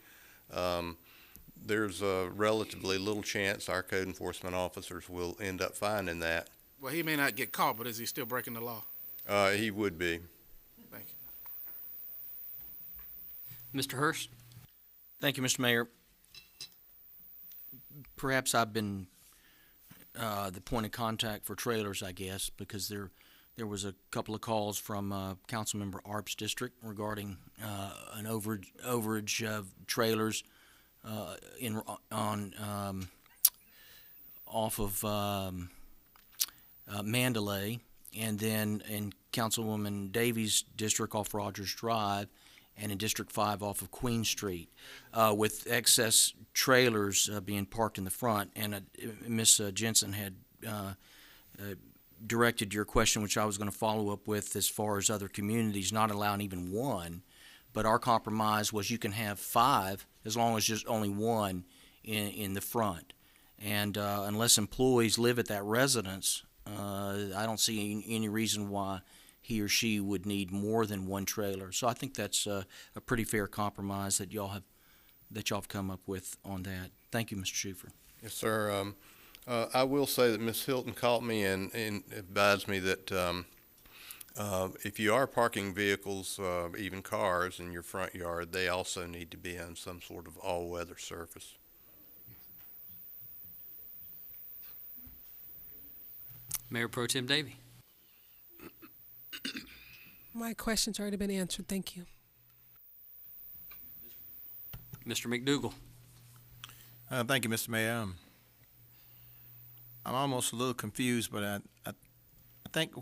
there's a relatively little chance our code enforcement officers will end up finding that. Well, he may not get caught, but is he still breaking the law? He would be. Thank you. Mr. Hurst. Thank you, Mr. Mayor. Perhaps I've been the point of contact for trailers, I guess, because there was a couple of calls from Councilmember Arp's district regarding an overage of trailers off of Mandalay, and then in Councilwoman Davies' district off Rogers Drive, and in District 5 off of Queen Street, with excess trailers being parked in the front. And Ms. Jensen had directed your question, which I was going to follow up with, as far as other communities not allowing even 1. But our compromise was you can have 5 as long as there's only 1 in the front. And unless employees live at that residence, I don't see any reason why he or she would need more than 1 trailer. So I think that's a pretty fair compromise that y'all have come up with on that. Thank you, Mr. Schufer. Yes, sir. I will say that Ms. Hilton called me and advised me that if you are parking vehicles, even cars, in your front yard, they also need to be on some sort of all-weather surface. Mayor Pro Tem Davey. My question's already been answered. Thank you. Mr. McDougal. Thank you, Mr. Mayor. I'm almost a little confused, but I think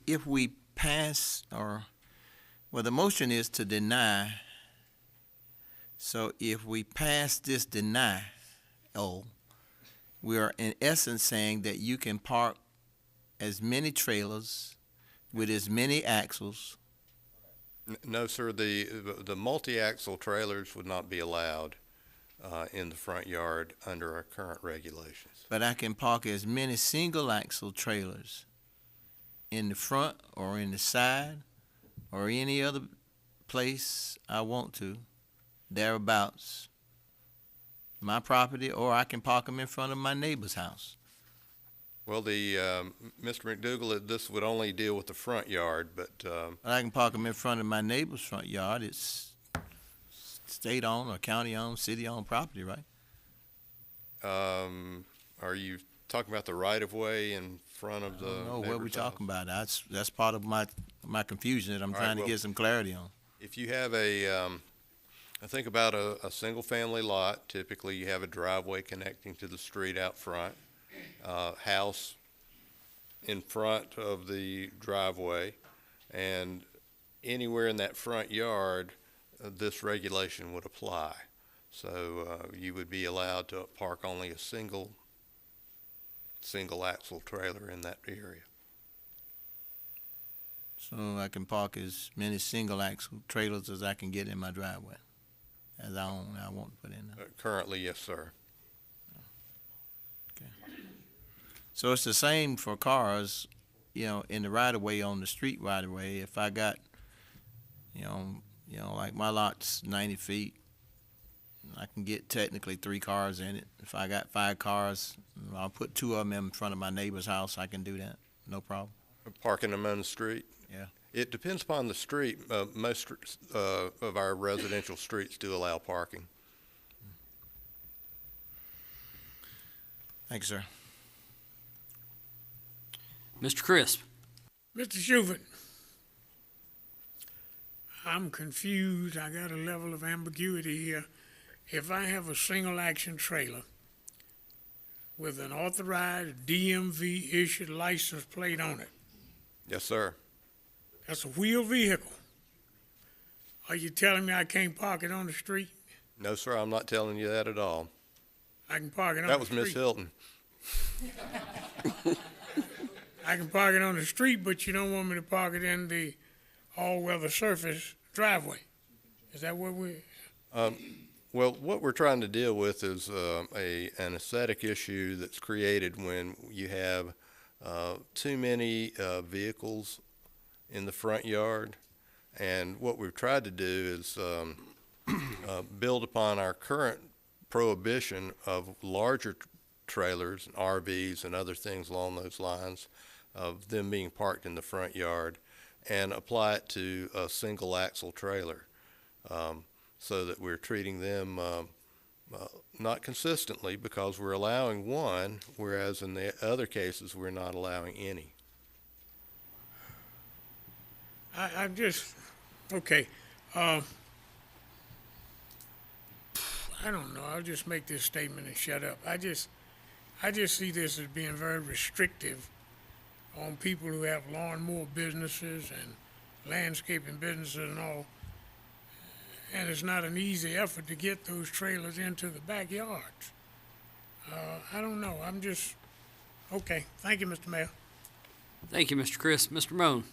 if we pass the motion is to deny. So if we pass this deny, we are in essence saying that you can park as many trailers with as many axles. No, sir, the multi-axle trailers would not be allowed in the front yard under our current regulations. But I can park as many single axle trailers in the front or in the side or any other place I want to, thereabouts, my property, or I can park them in front of my neighbor's house. Well, Mr. McDougall, this would only deal with the front yard, but I can park them in front of my neighbor's front yard. It's state-owned or county-owned, city-owned property, right? are you talking about the right-of-way in front of the I don't know what we're neighbor's house? talking about. That's part of my confusion that I'm All right, trying to well, get some clarity on. If you have I think about a single-family lot, typically you have a driveway connecting to the street out front, house in front of the driveway, and anywhere in that front yard, this regulation would apply. So you would be allowed to park only a single axle trailer in that area. So I can park as many single axle trailers as I can get in my driveway, as I want to put in there. Currently, yes, sir. So it's the same for cars, in the right of way, on the street right of way. If I got, like my lot's 90 feet, I can get technically 3 cars in it. If I got 5 cars, I'll put 2 of them in front of my neighbor's house. I can do that, no problem. Parking them on the street? Yeah. It depends upon the street. Most of our residential streets do allow parking. Thank you, sir. Mr. Crisp. Mr. Shuvin, I'm confused. I got a level of ambiguity here. If I have a single action trailer with an authorized DMV issued license plate on it, Yes, sir. that's a wheeled vehicle. Are you telling me I can't park it on the street? No, sir, I'm not telling you that at all. I can park it on That the was street. Miss Hilton. I can park it on the street, but you don't want me to park it in the all-weather surface driveway. Is that what we? Well, what we're trying to deal with is an aesthetic issue that's created when you have too many vehicles in the front yard. And what we've tried to do is build upon our current prohibition of larger trailers, and RVs, and other things along those lines, of them being parked in the front yard, and apply it to a single axle trailer, so that we're treating them not consistently, because we're allowing one, whereas in the other cases we're not allowing any. I'm just, okay. I don't know. I'll just make this statement and shut up. I just see this as being very restrictive on people who have lawnmower businesses and landscaping businesses and all. And it's not an easy effort to get those trailers into the backyards. I don't know. I'm just, okay. Thank you, Mr. Mayor. Thank you, Mr. Crisp. Mr. Moan.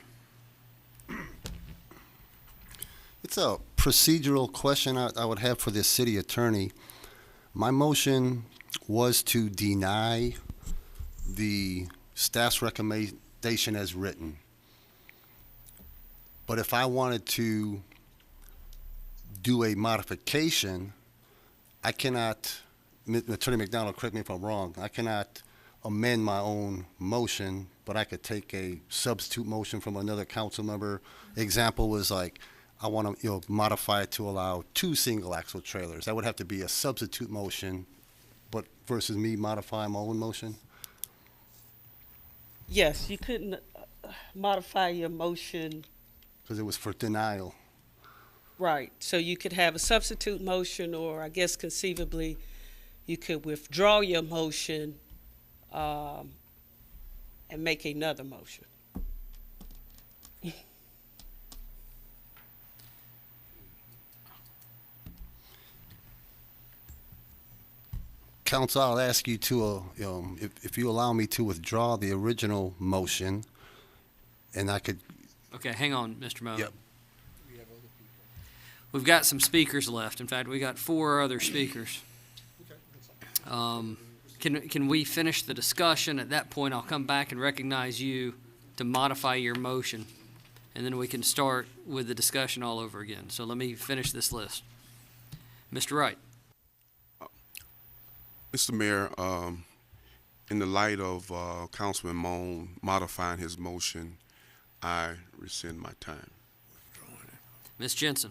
It's a procedural question I would have for the city attorney. My motion was to deny the staff's recommendation as written. But if I wanted to do a modification, I cannot, Attorney McDonald, correct me if I'm wrong, I cannot amend my own motion, but I could take a substitute motion from another council member. Example was like, I want to modify it to allow 2 single axle trailers. That would have to be a substitute motion, but versus me modifying my own motion. Yes, you couldn't modify your motion. Because it was for denial. Right, so you could have a substitute motion, or I guess conceivably, you could withdraw your motion and make another motion. Council, I'll ask you to, if you allow me to withdraw the original motion, and I could. Okay, hang on, Mr. Moe. Yep. We've got some speakers left. In fact, we got 4 other speakers. Can we finish the discussion? At that point, I'll come back and recognize you to modify your motion, and then we can start with the discussion all over again. So let me finish this list. Mr. Wright. Mr. Mayor, in the light of Councilman Moan modifying his motion, I rescind my time. Ms. Jensen.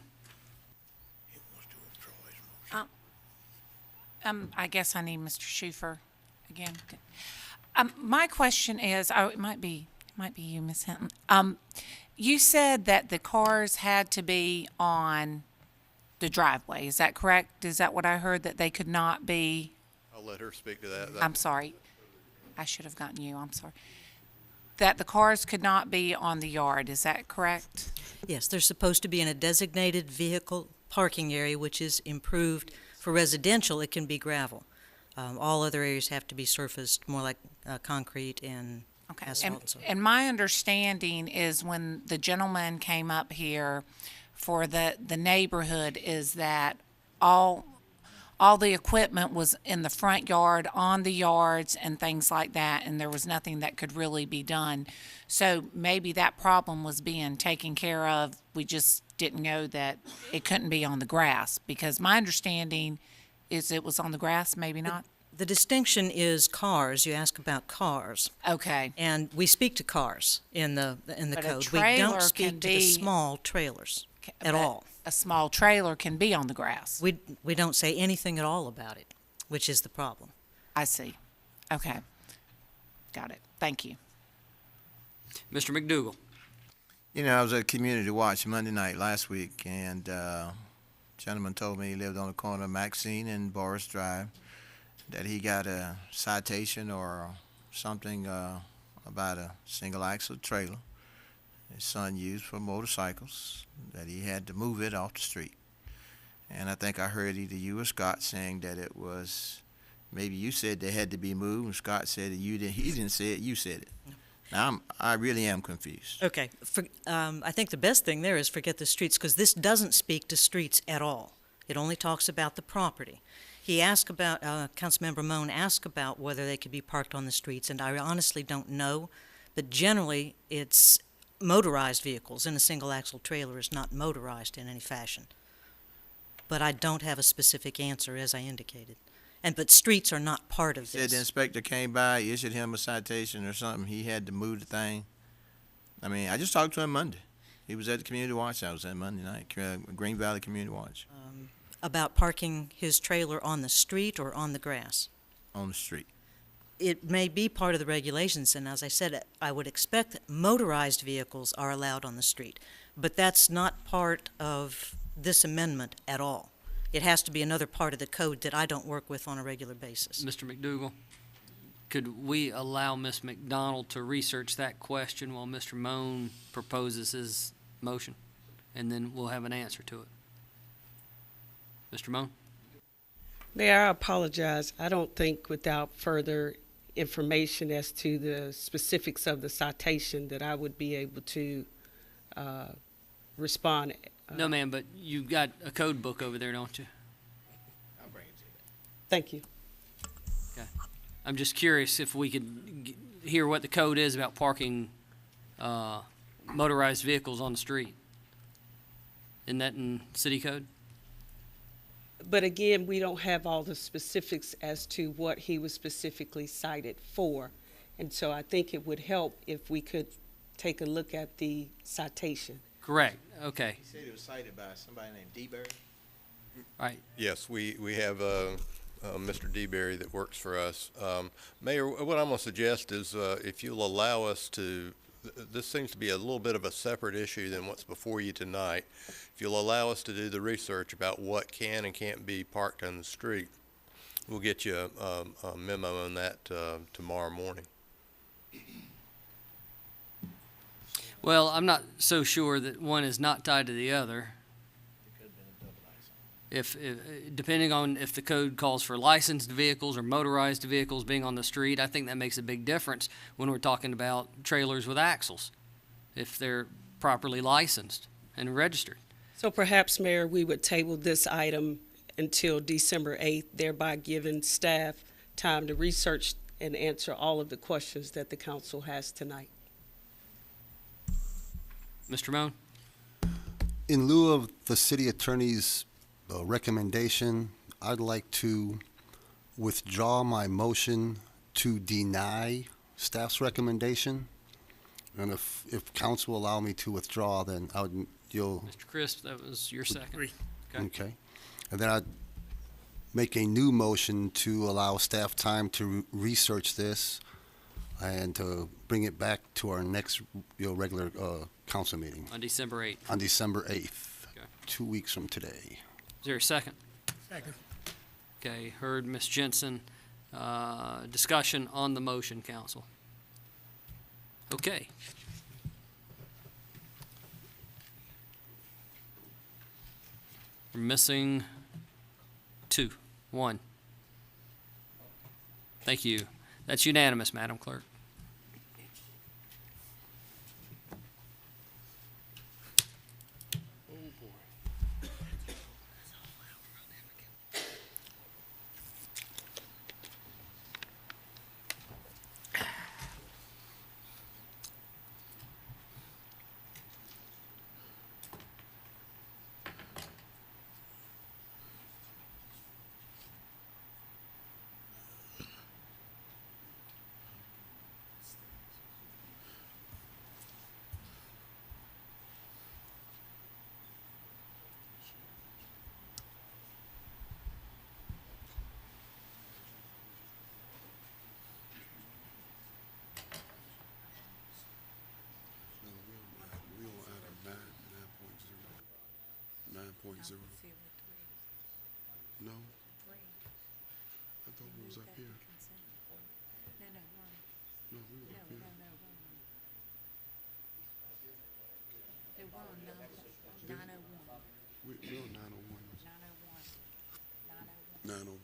I guess I need Mr. Schufer again. My question is, it might be you, Ms. Hinton. You said that the cars had to be on the driveway. Is that correct? Is that what I heard, that they could not be? I'll let her speak to that. I'm sorry. I should have gotten you. I'm sorry. That the cars could not be on the yard. Is that correct? Yes, they're supposed to be in a designated vehicle parking area, which is improved. For residential, it can be gravel. All other areas have to be surfaced, more like concrete and asphalt. And so and my understanding is, when the gentleman came up here for the neighborhood, is that all the equipment was in the front yard, on the yards, and things like that, and there was nothing that could really be done. So maybe that problem was being taken care of. We just didn't know that it couldn't be on the grass, because my understanding is it was on the grass, maybe not. the distinction is cars. You ask about cars. Okay. And we speak to cars in the But a code. We trailer don't speak can to the be- small trailers at But all. A small trailer can be on the grass. We don't say anything at all about it, which is the problem. I see. Okay. Got it. Thank you. Mr. McDougall. You know, I was at Community Watch Monday night last week, and a gentleman told me he lived on the corner of Maxine and Boris Drive, that he got a citation or something about a single-axle trailer his son used for motorcycles, that he had to move it off the street. And I think I heard either you or Scott saying that it was, maybe you said they had to be moved, and Scott said that you didn't. He didn't say it, you said it. Now, I really am confused. Okay. I think the best thing there is forget the streets, because this doesn't speak to streets at all. It only talks about the property. He asked about, Councilmember Moan asked about whether they could be parked on the streets, and I honestly don't know. But generally, it's motorized vehicles, and a single-axle trailer is not motorized in any fashion. But I don't have a specific answer, as I indicated. But streets are not part of Said this. the inspector came by, issued him a citation or something. He had to move the thing. I mean, I just talked to him Monday. He was at the Community Watch. I was at Monday night, Green Valley Community Watch. About parking his trailer on the street or on the grass? On the street. It may be part of the regulations, and as I said, I would expect that motorized vehicles are allowed on the street. But that's not part of this amendment at all. It has to be another part of the code that I don't work with on a regular basis. Mr. McDougall, could we allow Ms. McDonald to research that question while Mr. Moan proposes his motion? And then we'll have an answer to it. Mr. Moan? Mayor, I apologize. I don't think without further information as to the specifics of the citation that I would be able to respond. No, ma'am, but you've got a code book over there, don't you? I'll bring it to you. Thank you. Okay. I'm just curious if we could hear what the code is about parking motorized vehicles on the street. Isn't that in city code? But again, we don't have all the specifics as to what he was specifically cited for. And so I think it would help if we could take a look at the citation. Correct. Okay. He said it was cited by somebody named DeBerry. Right. Yes, we have Mr. DeBerry that works for us. Mayor, what I'm going to suggest is if you'll allow us to, this seems to be a little bit of a separate issue than what's before you tonight. If you'll allow us to do the research about what can and can't be parked on the street, we'll get you a memo on that tomorrow morning. Well, I'm not so sure that one is not tied to the other. if depending on if the code calls for licensed vehicles or motorized vehicles being on the street, I think that makes a big difference when we're talking about trailers with axles, if they're properly licensed and registered. So perhaps, Mayor, we would table this item until December 8th, thereby giving staff time to research and answer all of the questions that the council has tonight. Mr. Moan? In lieu of the city attorney's recommendation, I'd like to withdraw my motion to deny staff's recommendation. And if council will allow me to withdraw, then you'll. Mr. Crisp, that was your second. Okay. And then I'd make a new motion to allow staff time to research this and to bring it back to our next regular council meeting. On December 8th. On December 8th, Okay. 2 weeks from today. Is there a second? Second. Okay, heard Ms. Jensen. Discussion on the motion, council. Okay. We're missing 1. Thank you. That's unanimous, Madam Clerk. No? I thought we was up here. No, we were up here. We're on 901. 901.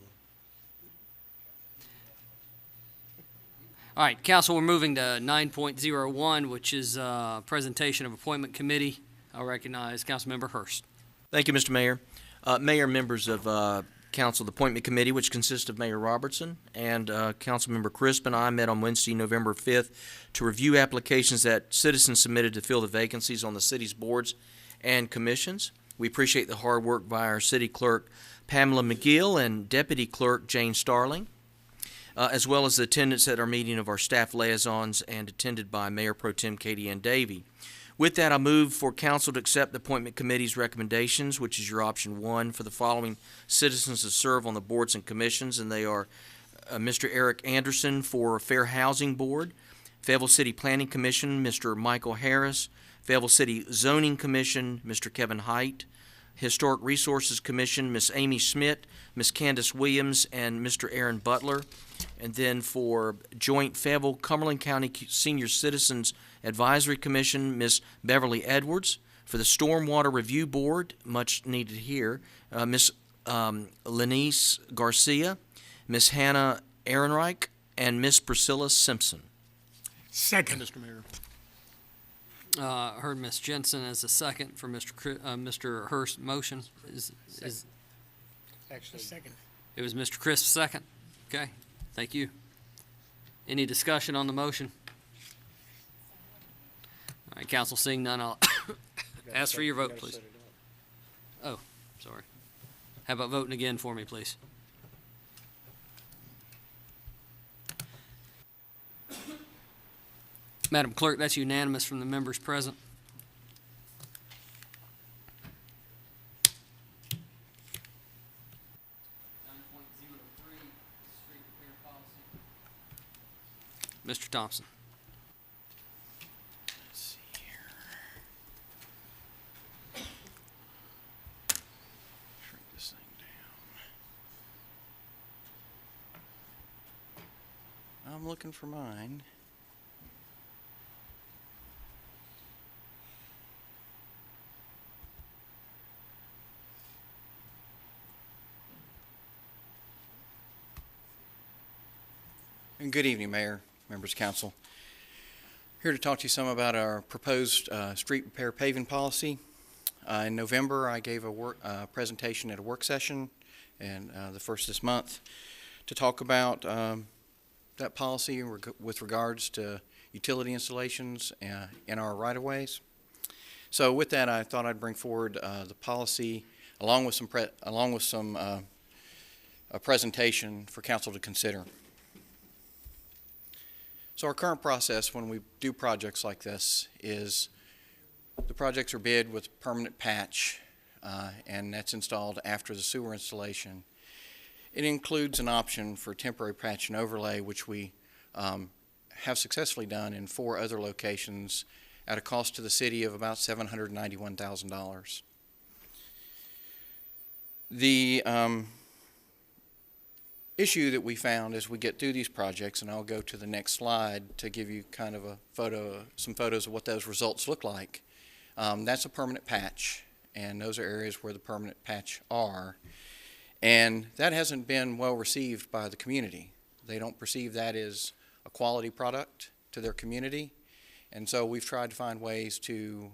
All right, council, we're moving to 9.01, which is presentation of appointment committee. I'll recognize Councilmember Hurst. Thank you, Mr. Mayor. Mayor, members of Council, the Appointment Committee, which consists of Mayor Robertson and Councilmember Crisp and I met on Wednesday, November 5th, to review applications that citizens submitted to fill the vacancies on the city's boards and commissions. We appreciate the hard work by our City Clerk, Pamela McGill, and Deputy Clerk, Jane Starling, as well as the attendance at our meeting of our staff liaisons and attended by Mayor Pro Tem Katie Ann Davey. With that, I move for council to accept the appointment committee's recommendations, which is your option 1 for the following citizens to serve on the boards and commissions, and they are Mr. Eric Anderson for Fair Housing Board, Fayetteville City Planning Commission, Mr. Michael Harris, Fayetteville City Zoning Commission, Mr. Kevin Height, Historic Resources Commission, Ms. Amy Schmidt, Ms. Candace Williams, and Mr. Aaron Butler. And then for Joint Fayetteville Cumberland County Senior Citizens Advisory Commission, Ms. Beverly Edwards. For the Stormwater Review Board, much needed here, Ms. Lenice Garcia, Ms. Hannah Ehrenreich, and Ms. Priscilla Simpson. Second. Mr. Mayor. Heard Ms. Jensen as a second for Mr. Hurst's motion. Is Actually, second. It was Mr. Crisp's second. Okay, thank you. Any discussion on the motion? All right, council, seeing none, I'll ask for your vote, please. Oh, sorry. How about voting again for me, please? Madam Clerk, that's unanimous from the members present. Mr. Thompson. Let's see here. Shrink this thing down. I'm looking for mine. Good evening, Mayor, members of council. Here to talk to you some about our proposed street repair paving policy. In November, I gave a presentation at a work session, and the first this month, to talk about that policy with regards to utility installations in our right-of-ways. So with that, I thought I'd bring forward the policy along with a presentation for council to consider. So our current process when we do projects like this is the projects are bid with permanent patch, and that's installed after the sewer installation. It includes an option for temporary patch and overlay, which we have successfully done in 4 other locations at a cost to the city of about $791,000. The issue that we found as we get through these projects, and I'll go to the next slide to give you kind of some photos of what those results look like. That's a permanent patch, and those are areas where the permanent patch are. And that hasn't been well received by the community. They don't perceive that as a quality product to their community. And so we've tried to find ways to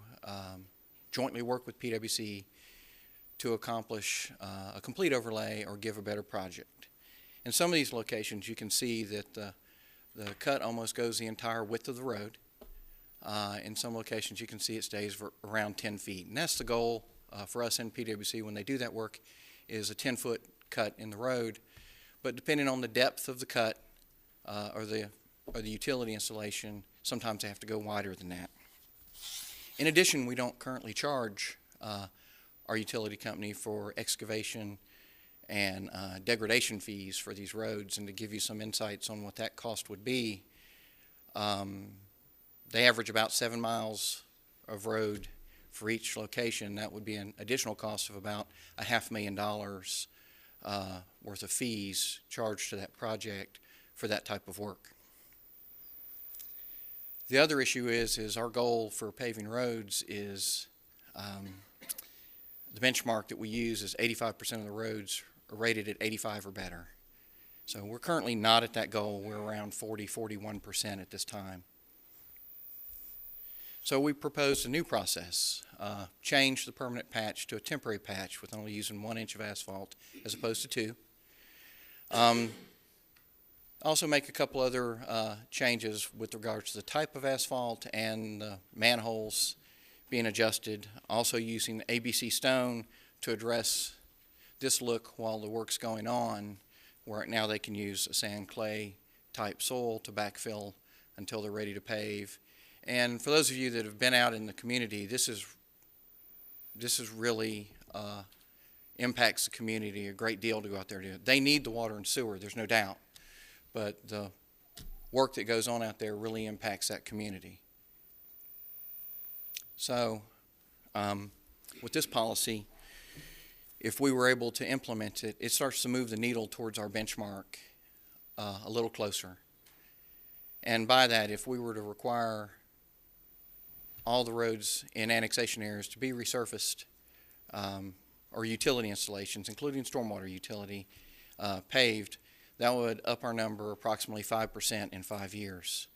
jointly work with PwC to accomplish a complete overlay or give a better project. In some of these locations, you can see that the cut almost goes the entire width of the road. In some locations, you can see it stays for around 10 feet. And that's the goal for us in PwC when they do that work, is a 10-foot cut in the road. But depending on the depth of the cut or the utility installation, sometimes they have to go wider than that. In addition, we don't currently charge our utility company for excavation and degradation fees for these roads. And to give you some insights on what that cost would be, they average about 7 miles of road for each location. That would be an additional cost of about $500,000 worth of fees charged to that project for that type of work. The other issue is our goal for paving roads is the benchmark that we use is 85% of the roads are rated at 85 or better. So we're currently not at that goal. We're around 41% at this time. So we proposed a new process, change the permanent patch to a temporary patch with only using 1 inch of asphalt as opposed to 2. Also make a couple other changes with regards to the type of asphalt and the manholes being adjusted. Also using ABC stone to address this look while the work's going on, where now they can use a sand clay type soil to backfill until they're ready to pave. And for those of you that have been out in the community, this is really impacts the community a great deal to go out there to. They need the water and sewer, there's no doubt. But the work that goes on out there really impacts that community. So with this policy, if we were able to implement it, it starts to move the needle towards our benchmark a little closer. And by that, if we were to require all the roads in annexation areas to be resurfaced or utility installations, including stormwater utility, paved, that would up our number approximately 5% in 5 years.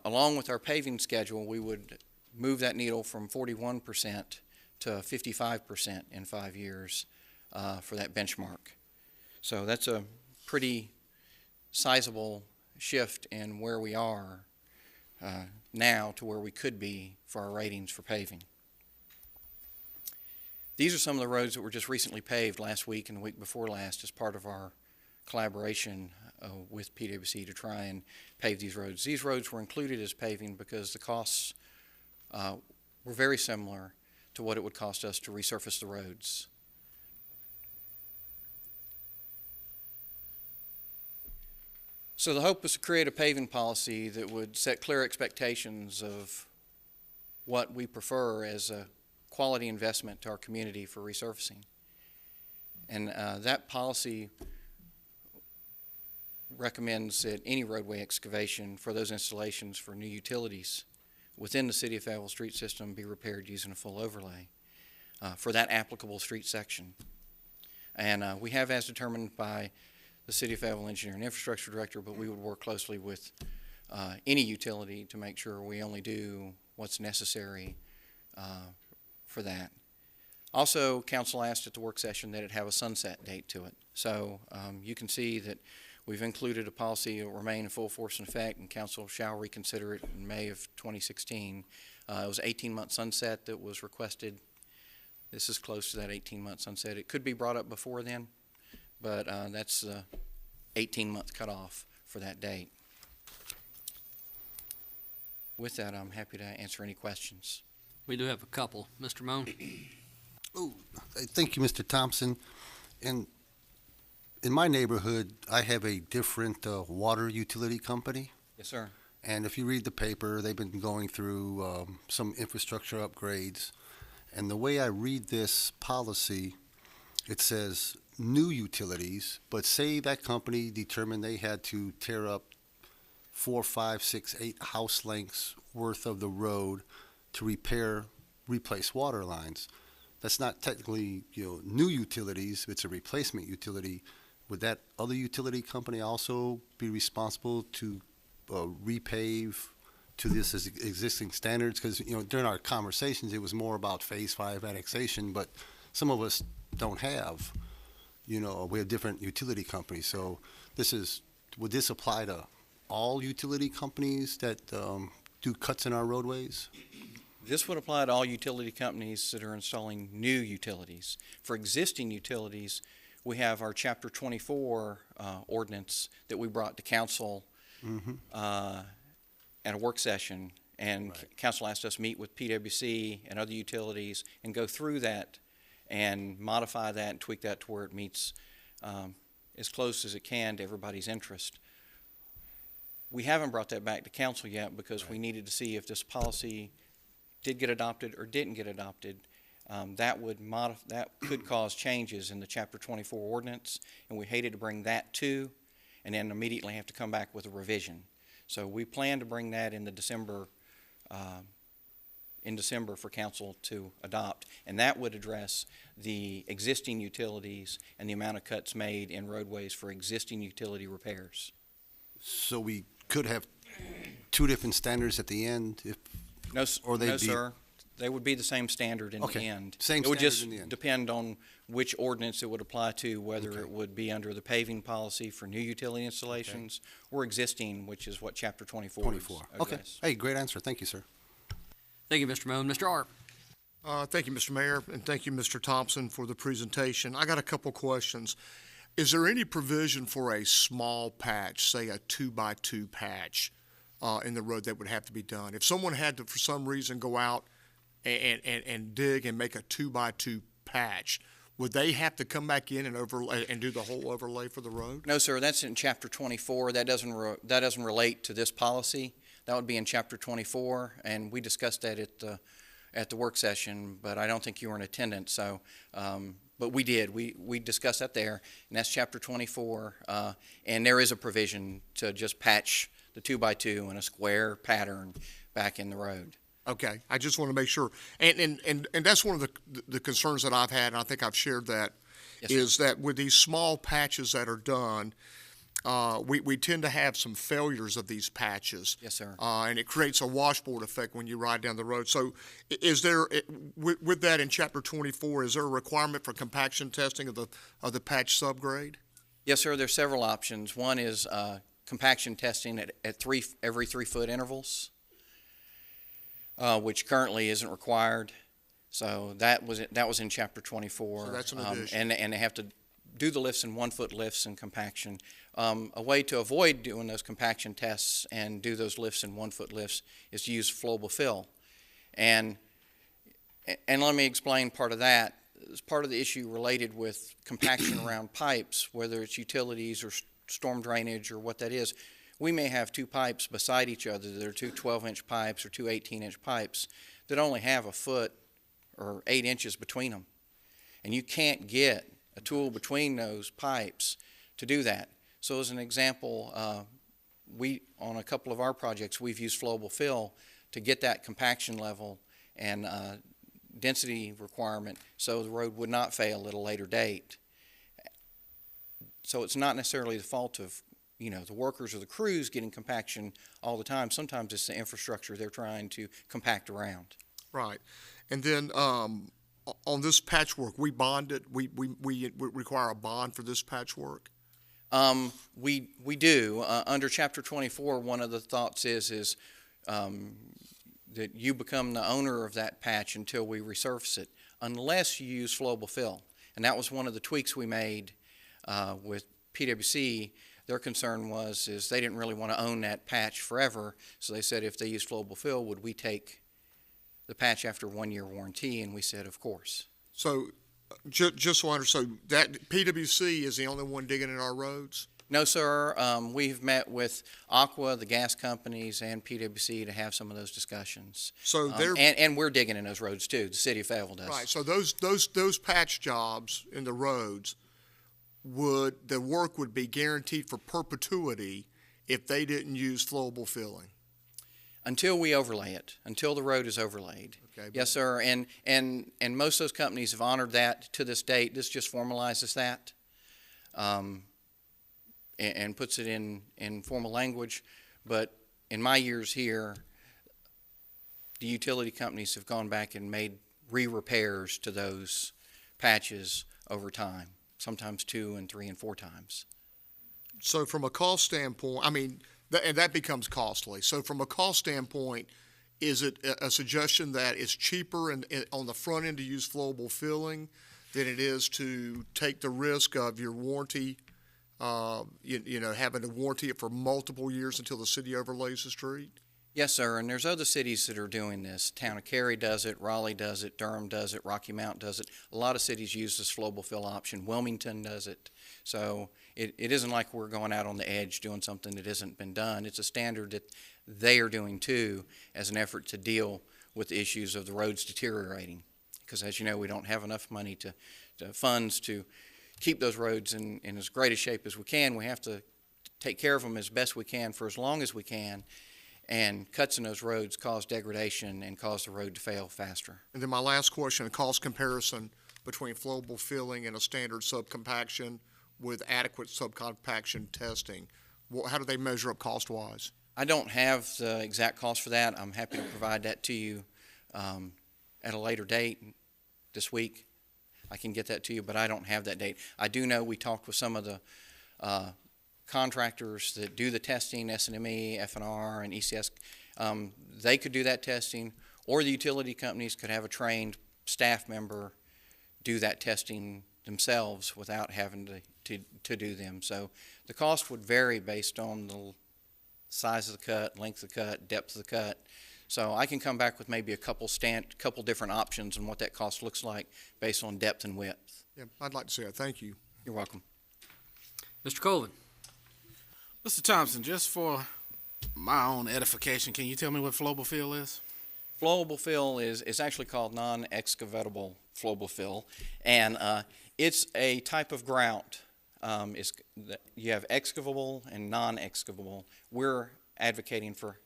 Along with our paving schedule, we would move that needle from 41% to 55% in 5 years for that benchmark. So that's a pretty sizable shift in where we are now to where we could be for our ratings for paving. These are some of the roads that were just recently paved last week and the week before last as part of our collaboration with PwC to try and pave these roads. These roads were included as paving because the costs were very similar to what it would cost us to resurface the roads. So the hope was to create a paving policy that would set clear expectations of what we prefer as a quality investment to our community for resurfacing. And that policy recommends that any roadway excavation for those installations for new utilities within the City of Fayetteville street system be repaired using a full overlay for that applicable street section. And we have, as determined by the City of Fayetteville Engineer and Infrastructure Director, but we would work closely with any utility to make sure we only do what's necessary for that. Also, council asked at the work session that it have a sunset date to it. So you can see that we've included a policy that will remain in full force and effect, and council shall reconsider it in May of 2016. It was an 18-month sunset that was requested. This is close to that 18-month sunset. It could be brought up before then, but that's the 18-month cutoff for that date. With that, I'm happy to answer any questions. We do have a couple. Mr. Moan? Oh, thank you, Mr. Thompson. In my neighborhood, I have a different water utility company. Yes, sir. And if you read the paper, they've been going through some infrastructure upgrades. And the way I read this policy, it says new utilities, but say that company determined they had to tear up 4, 5, 6, 8 house lengths worth of the road to replace water lines. That's not technically, new utilities. It's a replacement utility. Would that other utility company also be responsible to repave to this existing standards? Because, during our conversations, it was more about Phase 5 annexation, but some of us don't have, we have different utility companies. So would this apply to all utility companies that do cuts in our roadways? This would apply to all utility companies that are installing new utilities. For existing utilities, we have our Chapter 24 ordinance that we brought to council at a work session, and council asked us to meet with PwC and other utilities and go through that and modify that and tweak that to where it meets as close as it can to everybody's interest. We haven't brought that back to council yet because we needed to see if this policy did get adopted or didn't get adopted. That could cause changes in the Chapter 24 ordinance, and we hated to bring that to, and then immediately have to come back with a revision. So we plan to bring that in December for council to adopt, and that would address the existing utilities and the amount of cuts made in roadways for existing utility repairs. So we could have two different standards at the end? No, sir. They would be the same standard in the end. Same it would standard just in the end. depend on which ordinance it would apply to, whether it would be under the paving policy for new utility installations or existing, which is what Chapter 24 Okay. Hey, great answer. Thank you, sir. Thank you, Mr. Moan. Mr. Arp? Thank you, Mr. Mayor, and thank you, Mr. Thompson, for the presentation. I got a couple questions. Is there any provision for a small patch, say a 2x2 patch, in the road that would have to be done? If someone had to, for some reason, go out and dig and make a 2x2 patch, would they have to come back in and overlay and do the whole overlay for the road? No, sir. That's in Chapter 24. That doesn't relate to this policy. That would be in Chapter 24, and we discussed that at the work session, but I don't think you were in attendance. So, but we did. We discussed that there, and that's Chapter 24. And there is a provision to just patch the 2x2 in a square pattern back in the road. Okay, I just want to make sure, and that's one of the concerns that I've had, and I think I've shared that, is that with these small patches that are done, we tend to have some failures of these patches. Yes, sir. And it creates a washboard effect when you ride down the road. So is there, with that in Chapter 24, is there a requirement for compaction testing of the patch subgrade? Yes, sir. There's several options. One is compaction testing at every 3 foot intervals, which currently isn't required. So that was in Chapter 24. So that's an addition. And they have to do the lifts in 1 foot lifts and compaction. A way to avoid doing those compaction tests and do those lifts in 1 foot lifts is to use flowable fill. And let me explain part of that. It's part of the issue related with compaction around pipes, whether it's utilities or storm drainage or what that is. We may have 2 pipes beside each other that are 2 12-inch pipes or 2 18-inch pipes that only have a foot or 8 inches between them. And you can't get a tool between those pipes to do that. So as an example, on a couple of our projects, we've used flowable fill to get that compaction level and density requirement so the road would not fail at a later date. So it's not necessarily the fault of, the workers or the crews getting compaction all the time. Sometimes it's the infrastructure they're trying to compact around. Right. And then on this patchwork, we bond it. We require a bond for this patchwork. We do. Under Chapter 24, one of the thoughts is that you become the owner of that patch until we resurface it, unless you use flowable fill. And that was one of the tweaks we made with PwC. Their concern is they didn't really want to own that patch forever, so they said if they use flowable fill, would we take the patch after 1-year warranty? And we said, of course. So just so I understand, that PwC is the only one digging in our roads? No, sir. We've met with Aqua, the gas companies, and PwC to have some of those discussions. So they're and we're digging in those roads too. The city of Fayetteville does. right. So those patch jobs in the roads, the work would be guaranteed for perpetuity if they didn't use flowable filling? Until we overlay it, until the road is overlaid. Okay. Yes, sir. And most of those companies have honored that to this date. This just formalizes that. And puts it in formal language. But in my years here, the utility companies have gone back and made re-repairs to those patches over time, sometimes 2 and 3 and 4 times. So from a cost standpoint, and that becomes costly. So from a cost standpoint, is it a suggestion that it's cheaper on the front end to use flowable filling than it is to take the risk of your warranty, having to warranty it for multiple years until the city overlays the street? Yes, sir, and there's other cities that are doing this. Town of Cary does it, Raleigh does it, Durham does it, Rocky Mount does it. A lot of cities use this flowable fill option. Wilmington does it. So it isn't like we're going out on the edge doing something that hasn't been done. It's a standard that they are doing too as an effort to deal with the issues of the roads deteriorating. Because as you know, we don't have enough money funds to keep those roads in as great a shape as we can. We have to take care of them as best we can for as long as we can, and cuts in those roads cause degradation and cause the road to fail faster. And then my last question, a cost comparison between flowable filling and a standard subcompaction with adequate subcompaction testing. How do they measure up cost-wise? I don't have the exact cost for that. I'm happy to provide that to you at a later date this week. I can get that to you, but I don't have that date. I do know we talked with some of the contractors that do the testing, SNME, FNR, and ECS. They could do that testing, or the utility companies could have a trained staff member do that testing themselves without having to do them. So the cost would vary based on the size of the cut, length of the cut, depth of the cut. So I can come back with maybe a couple different options on what that cost looks like based on depth and width. Yeah, I'd like to see that. Thank you. You're welcome. Mr. Colvin. Mr. Thompson, just for my own edification, can you tell me what flowable fill is? Flowable fill is actually called non-excavatable flowable fill, and it's a type of grout. You have excavable and non-excavable. We're advocating for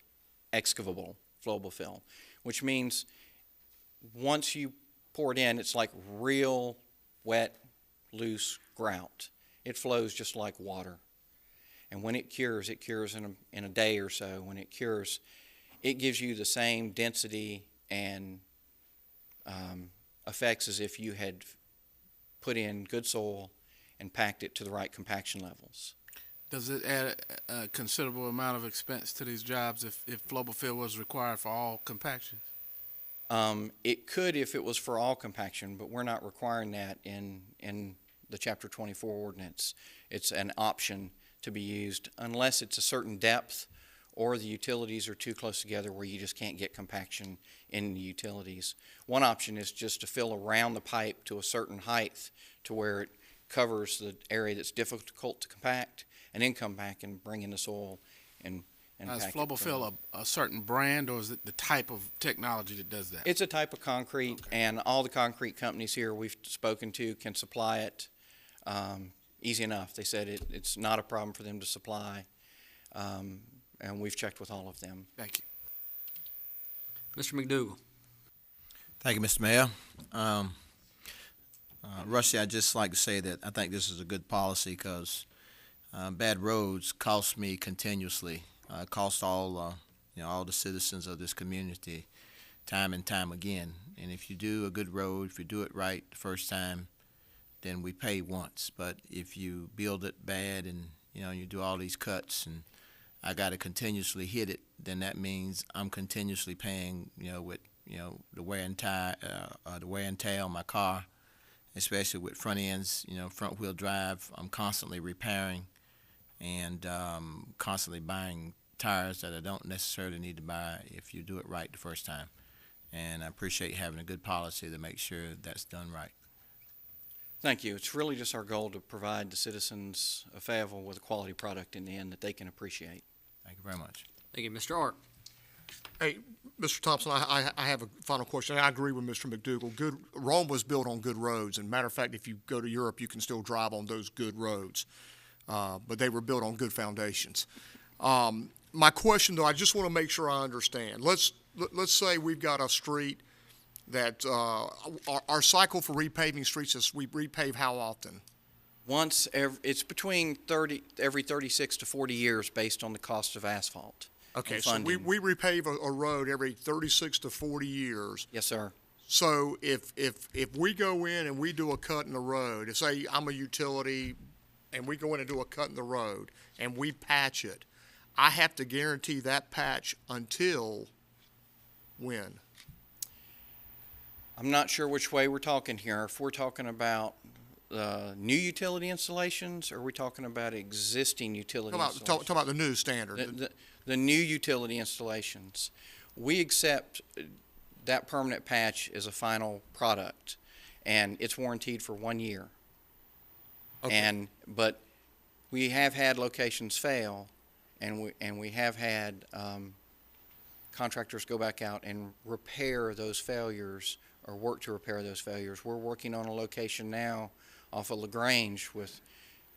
excavable flowable fill, which means once you pour it in, it's like real wet, loose grout. It flows just like water. And when it cures in a day or so. When it cures, it gives you the same density and effects as if you had put in good soil and packed it to the right compaction levels. Does it add a considerable amount of expense to these jobs if flowable fill was required for all compactions? It could if it was for all compaction, but we're not requiring that in the Chapter 24 ordinance. It's an option to be used unless it's a certain depth or the utilities are too close together where you just can't get compaction in the utilities. One option is just to fill around the pipe to a certain height to where it covers the area that's difficult to compact, and then come back and bring in the soil and Is pack flowable it. fill a certain brand, or is it the type of technology that does that? It's a type of concrete, and all the concrete companies here we've spoken to can supply it easy enough. They said it's not a problem for them to supply, and we've checked with all of them. Thank you. Mr. McDougal. Thank you, Mr. Mayor. Rusty, I'd just like to say that I think this is a good policy because bad roads cost me continuously. Cost all all the citizens of this community time and time again. And if you do a good road, if you do it right the first time, then we pay once. But if you build it bad and you do all these cuts and I got to continuously hit it, then that means I'm continuously paying with the wear and tear on my car, especially with front ends, front wheel drive. I'm constantly repairing and constantly buying tires that I don't necessarily need to buy if you do it right the first time. And I appreciate having a good policy to make sure that's done right. Thank you. It's really just our goal to provide the citizens of Fayetteville with a quality product in the end that they can appreciate. Thank you very much. Thank you, Mr. Art. Hey, Mr. Thompson, I have a final question. I agree with Mr. McDougall. Rome was built on good roads. And matter of fact, if you go to Europe, you can still drive on those good roads. But they were built on good foundations. My question, though, I just want to make sure I understand. Let's say we've got a street that our cycle for repaving streets is we repave how often? It's between every 36 to 40 years based on the cost of asphalt. Okay, so we repave a road every 36 to 40 years. Yes, sir. So if we go in and we do a cut in the road, say I'm a utility and we go in and do a cut in the road and we patch it, I have to guarantee that patch until when? I'm not sure which way we're talking here. If we're talking about new utility installations, or are we talking about existing utility installations? Talk about the new standard. The new utility installations. We accept that permanent patch as a final product, and it's warranted for 1 year. Okay. But we have had locations fail, and we have had contractors go back out and repair those failures or work to repair those failures. We're working on a location now off of LaGrange with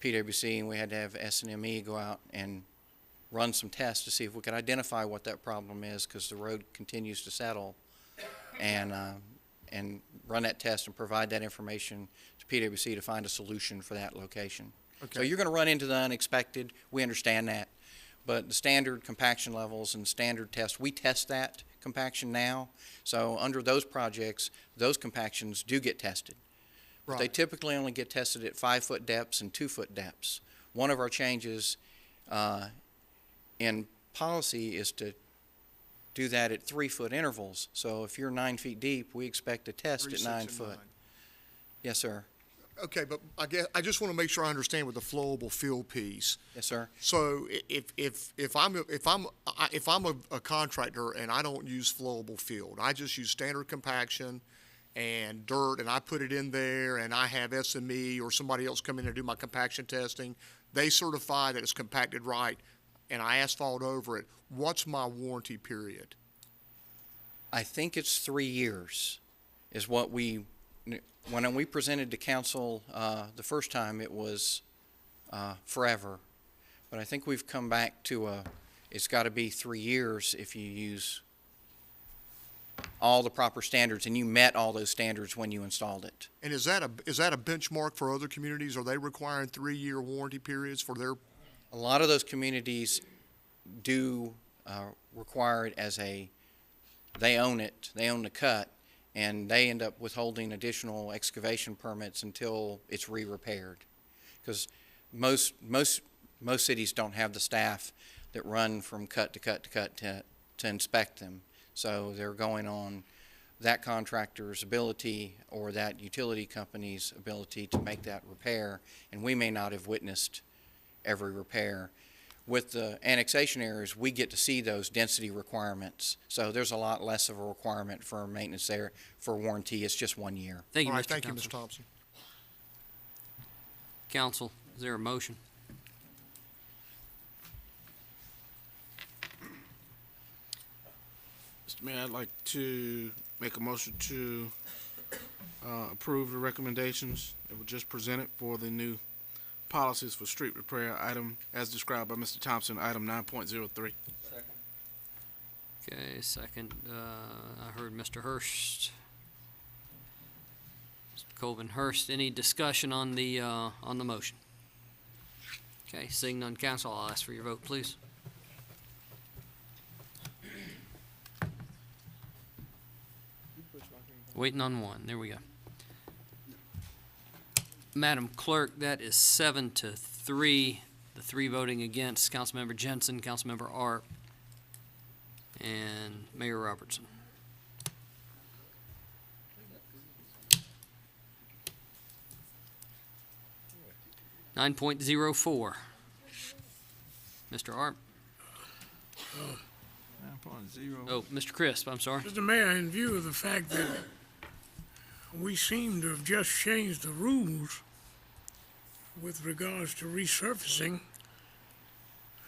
PwC, and we had to have S&ME go out and run some tests to see if we could identify what that problem is, because the road continues to settle, and run that test and provide that information to PwC to find a solution for that location. Okay. So you're going to run into the unexpected. We understand that. But the standard compaction levels and standard tests, we test that compaction now. So under those projects, those compactions do get tested. Right. But they typically only get tested at 5-foot depths and 2-foot depths. One of our changes in policy is to do that at 3-foot intervals. So if you're 9 feet deep, we expect a test at 9 foot. 9. Yes, sir. Okay, but I just want to make sure I understand with the flowable fill piece. Yes, sir. So if I'm a contractor and I don't use flowable fill, I just use standard compaction and dirt, and I put it in there, and I have SME or somebody else come in and do my compaction testing. They certify that it's compacted right, and I asphalt over it. What's my warranty period? I think it's 3 years is what when we presented to council the first time, it was forever. But I think we've come back to it's got to be 3 years if you use all the proper standards, and you met all those standards when you installed it. And is that a benchmark for other communities? Are they requiring 3-year warranty periods for their? A lot of those communities do require it as they own it, they own the cut, and they end up withholding additional excavation permits until it's re-repaired. Because most cities don't have the staff that run from cut to cut to cut to inspect them. So they're going on that contractor's ability or that utility company's ability to make that repair, and we may not have witnessed every repair. With the annexation areas, we get to see those density requirements. So there's a lot less of a requirement for maintenance there. For warranty, it's just 1 year. Thank you, All right, Mr. thank Thompson. you, Mr. Thompson. Council, is there a motion? Mr. Mayor, I'd like to make a motion to approve the recommendations that were just presented for the new policies for street repair item as described by Mr. Thompson, item 9.03. Okay, second. I heard Mr. Hurst. Mr. Colvin Hurst. Any discussion on the motion? Okay, seeing none, council, I'll ask for your vote, please. Waiting on one. There we go. Madam Clerk, that is 7-3. The 3 voting against, Councilmember Jensen, Councilmember Arp, and Mayor Robertson. (9.04). Mr. Arp. 9.0. Oh, Mr. Crisp, I'm sorry. Mr. Mayor, in view of the fact that we seem to have just changed the rules with regards to resurfacing,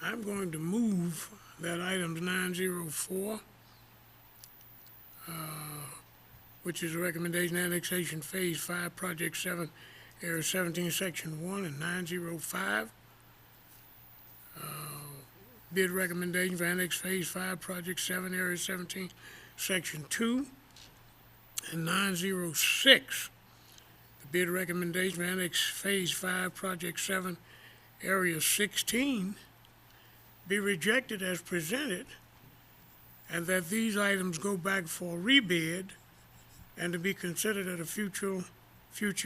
I'm going to move that items 904, which is a recommendation annexation phase 5, project 7, area 17, section 1, and 905. Bid recommendation for annex phase 5, project 7, area 17, section 2, and 906. The bid recommendation for annex phase 5, project 7, area 16, be rejected as presented, and that these items go back for rebid and to be considered at a future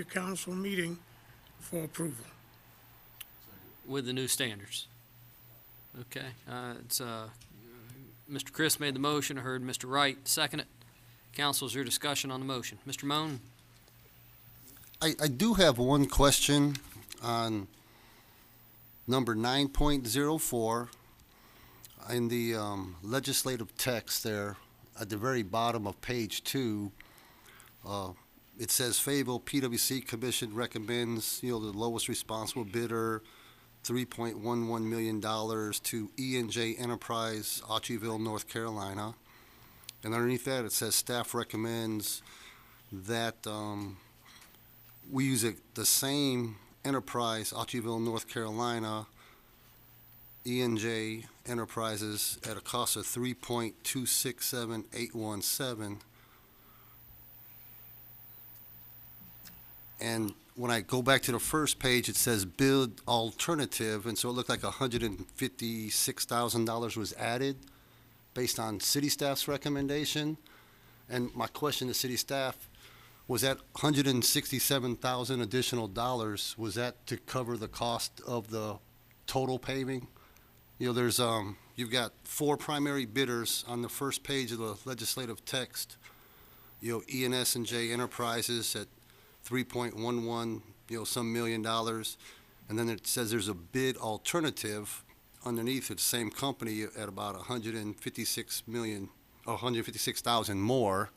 council meeting for approval. With the new standards. Okay, Mr. Chris made the motion. I heard Mr. Wright second it. Council, is there discussion on the motion? Mr. Moan? I do have one question on number 9.04. In the legislative text there, at the very bottom of page 2, it says Fayetteville PWC Commission recommends, the lowest responsible bidder, $3.11 million to E&J Enterprise, Otcheville, North Carolina. And underneath that, it says staff recommends that we use the same enterprise, Otcheville, North Carolina, E&J Enterprises, at a cost of $3.267817. And when I go back to the first page, it says bid alternative, and so it looked like $156,000 was added based on city staff's recommendation. And my question to city staff, was that $167,000 additional dollars, was that to cover the cost of the total paving? There's you've got 4 primary bidders on the first page of the legislative text. E&S and J Enterprises at 3.11, some $1 million. And then it says there's a bid alternative underneath it, the same company at about $156,000 more.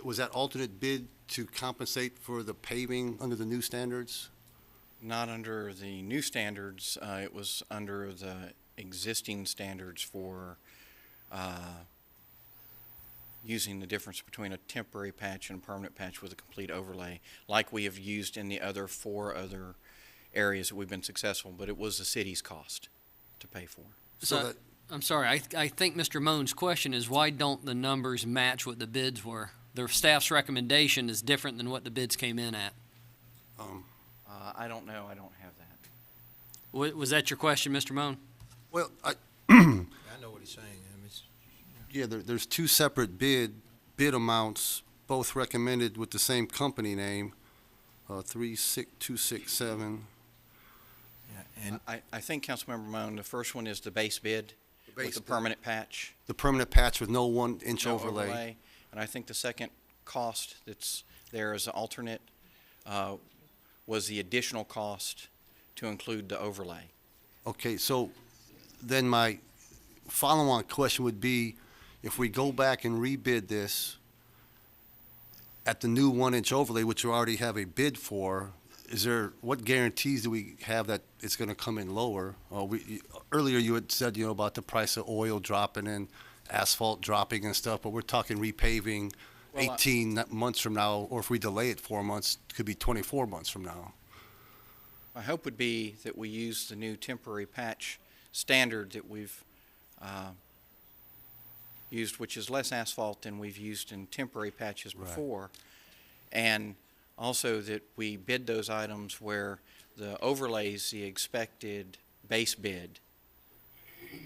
Was that alternate bid to compensate for the paving under the new standards? Not under the new standards. It was under the existing standards for using the difference between a temporary patch and a permanent patch with a complete overlay, like we have used in the other 4 other areas that we've been successful, but it was the city's cost to pay for. So I'm sorry, I think Mr. Moan's question is, why don't the numbers match what the bids were? The staff's recommendation is different than what the bids came in at. I don't know. I don't have that. Was that your question, Mr. Moan? Well, I know what he's saying. Yeah, there's 2 separate bid amounts, both recommended with the same company name, 36267. Yeah, and I think, Councilmember Moan, the first one is the base bid with the permanent patch. The permanent patch with no 1-inch overlay. And I think the second cost that's there as an alternate was the additional cost to include the overlay. Okay, so then my follow-on question would be, if we go back and rebid this at the new 1-inch overlay, which we already have a bid for, what guarantees do we have that it's going to come in lower? Earlier you had said, about the price of oil dropping and asphalt dropping and stuff, but we're talking repaving 18 months from now, or if we delay it 4 months, it could be 24 months from now. My hope would be that we use the new temporary patch standard that we've used, which is less asphalt than we've used in temporary patches before. And Also, that we bid those items where the overlay is the expected base bid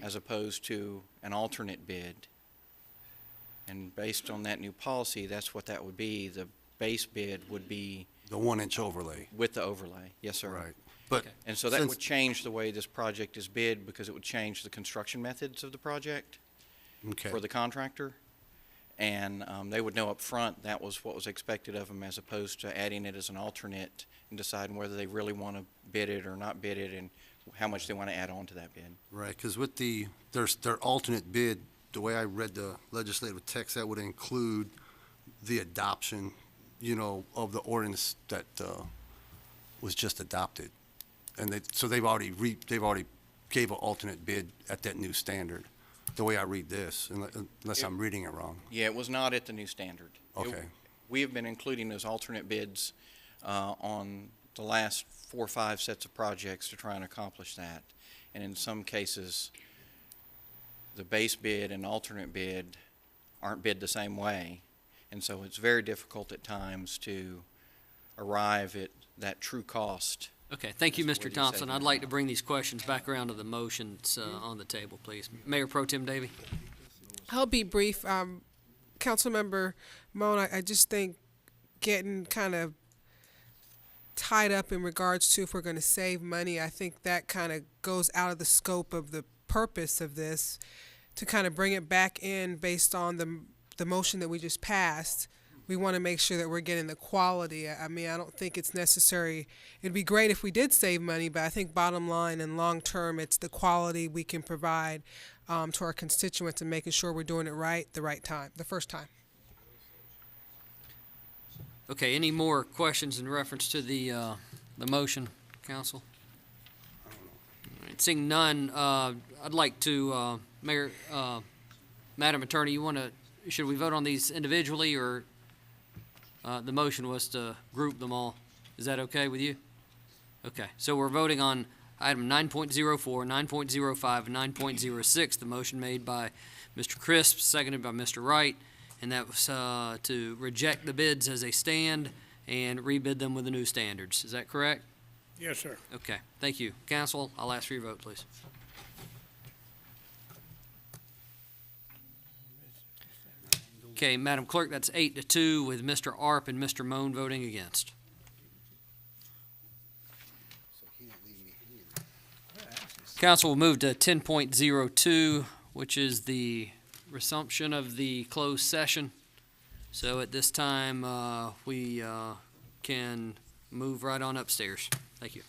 as opposed to an alternate bid. And based on that new policy, that's what that would be. The base bid would be The 1-inch overlay. with the overlay. Yes, sir. Right. But And so that since- would change the way this project is bid because it would change the construction methods of the project Okay. for the contractor. And they would know up front that was what was expected of them as opposed to adding it as an alternate and deciding whether they really want to bid it or not bid it and how much they want to add on to that bid. Right, because with their alternate bid, the way I read the legislative text, that would include the adoption, of the ordinance that was just adopted. And so they've already gave an alternate bid at that new standard, the way I read this, unless I'm reading it wrong. Yeah, it was not at the new standard. Okay. We have been including those alternate bids on the last 4 or 5 sets of projects to try and accomplish that. And in some cases, the base bid and alternate bid aren't bid the same way. And so it's very difficult at times to arrive at that true cost. Okay, thank you, That's what Mr. you Thompson. say. I'd like to bring these questions back around to the motions on the table, please. Mayor Pro Tem Davey? I'll be brief. Councilmember Moan, I just think getting kind of tied up in regards to if we're going to save money, I think that kind of goes out of the scope of the purpose of this, to kind of bring it back in based on the motion that we just passed. We want to make sure that we're getting the quality. I mean, I don't think it's necessary. It'd be great if we did save money, but I think bottom line and long term, it's the quality we can provide to our constituents and making sure we're doing it right the right time, the first time. Okay, any more questions in reference to the motion, council? All right, seeing none, I'd like to, Mayor, Madam Attorney, should we vote on these individually, or the motion was to group them all? Is that okay with you? Okay, so we're voting on item 9.04, 9.05, and 9.06, the motion made by Mr. Crisp, seconded by Mr. Wright, and that was to reject the bids as they stand and rebid them with the new standards. Is that correct? Yes, sir. Okay, thank you. Council, I'll ask for your vote, please. Okay, Madam Clerk, that's 8-2 with Mr. Arp and Mr. Moan voting against. Council will move to 10.02, which is the resumption of the closed session. So at this time, we can move right on upstairs. Thank you.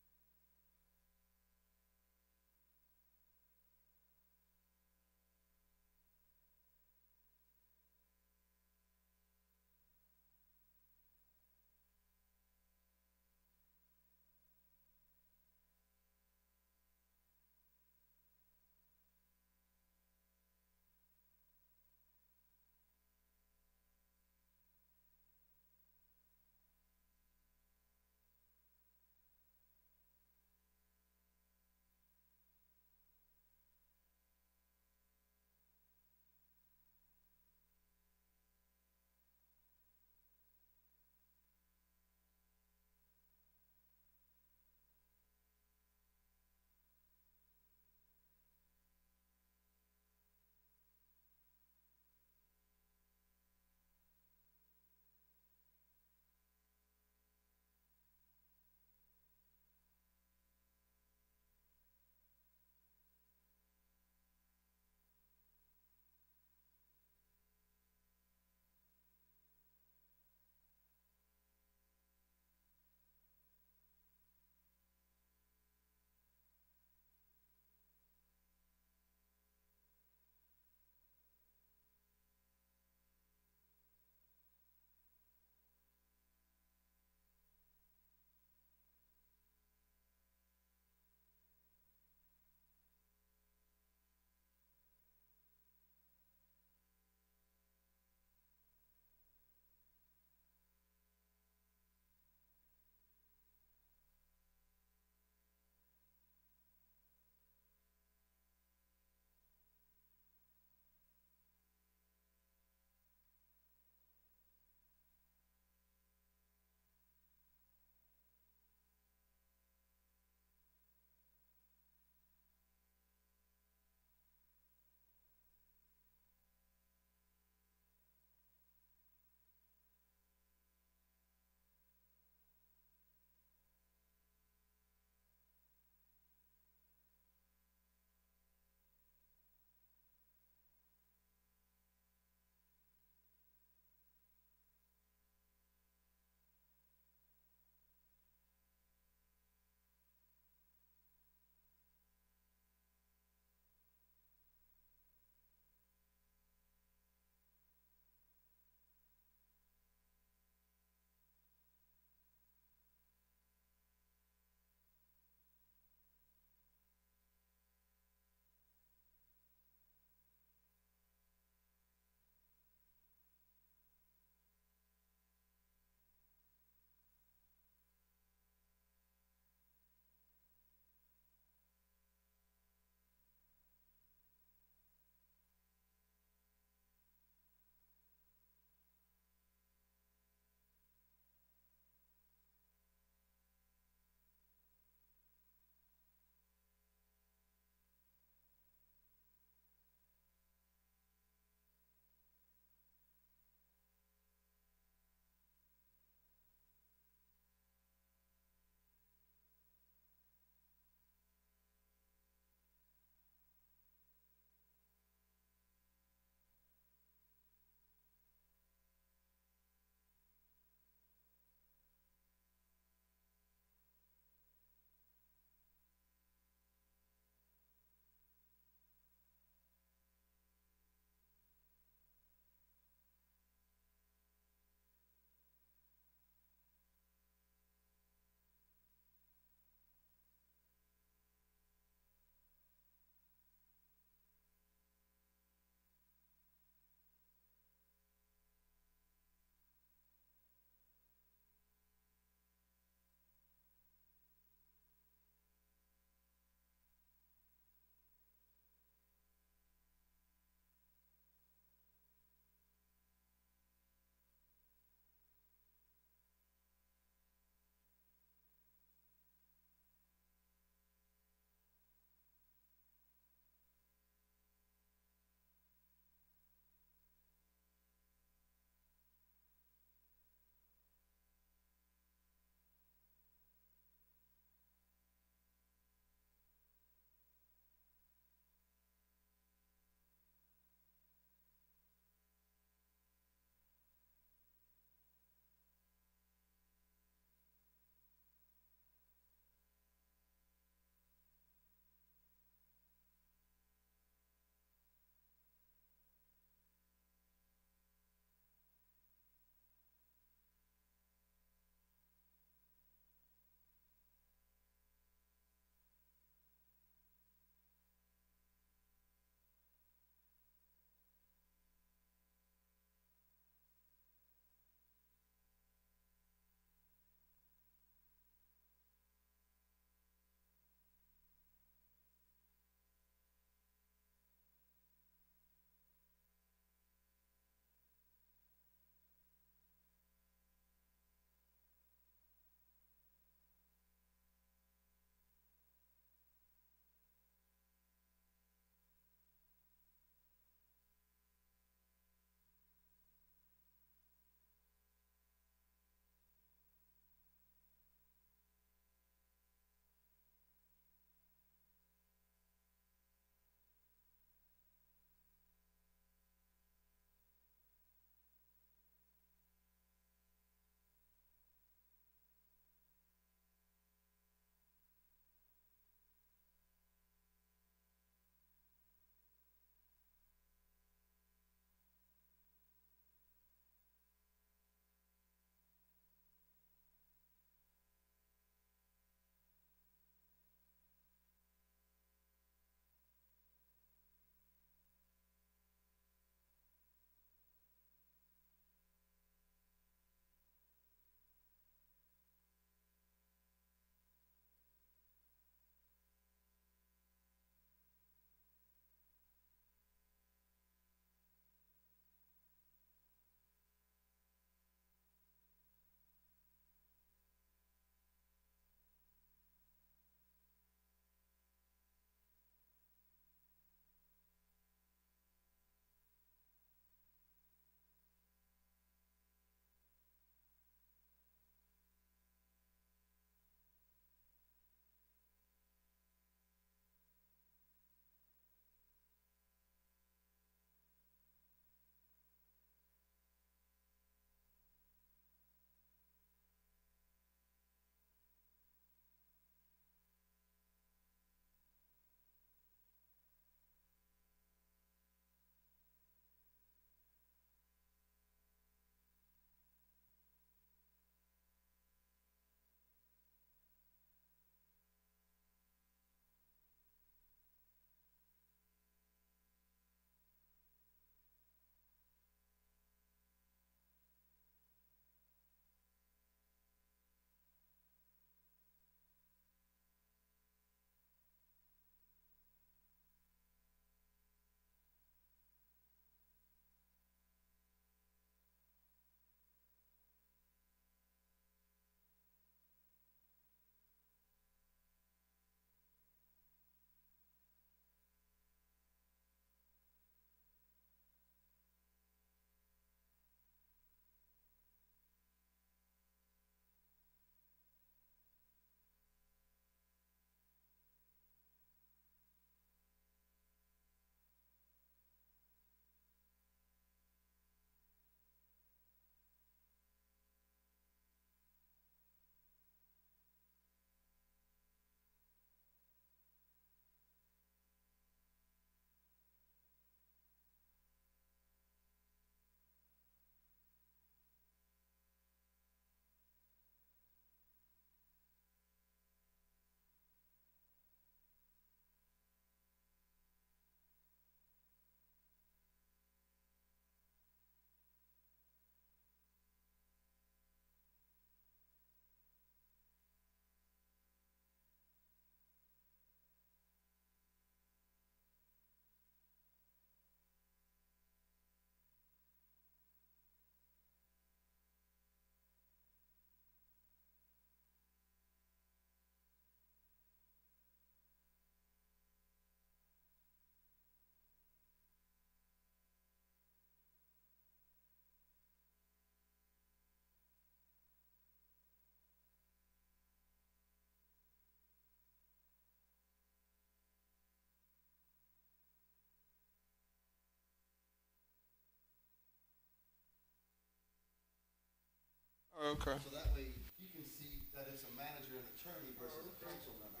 Okay. So that way you can see that it's a manager and attorney versus a council member.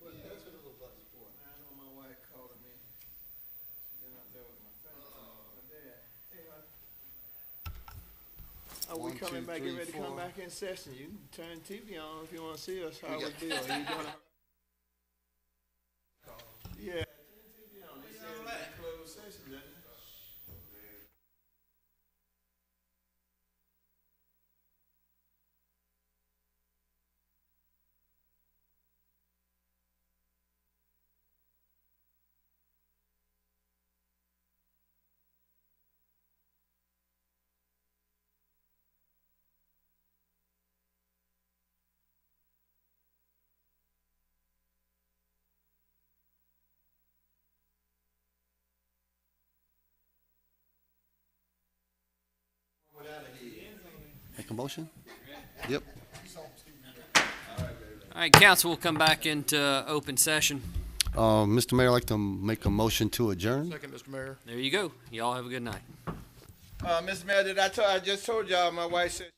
But that's what the little button's for. I know my wife called me. Been up there with my family. My dad. Hey, Are we 1, coming 2, back? 3, Get ready to come 4. back in session. You can turn TV on if you want to see us. How We we got- doing? You doing? Yeah. Turn TV on. They said it's a closed session, doesn't it? Make a motion? Yep. All right, council will come back into open session. Mr. Mayor, I'd like to make a motion to adjourn. Second, Mr. Mayor. There you go. Y'all have a good night. Mr. Mayor, I just told y'all my wife said.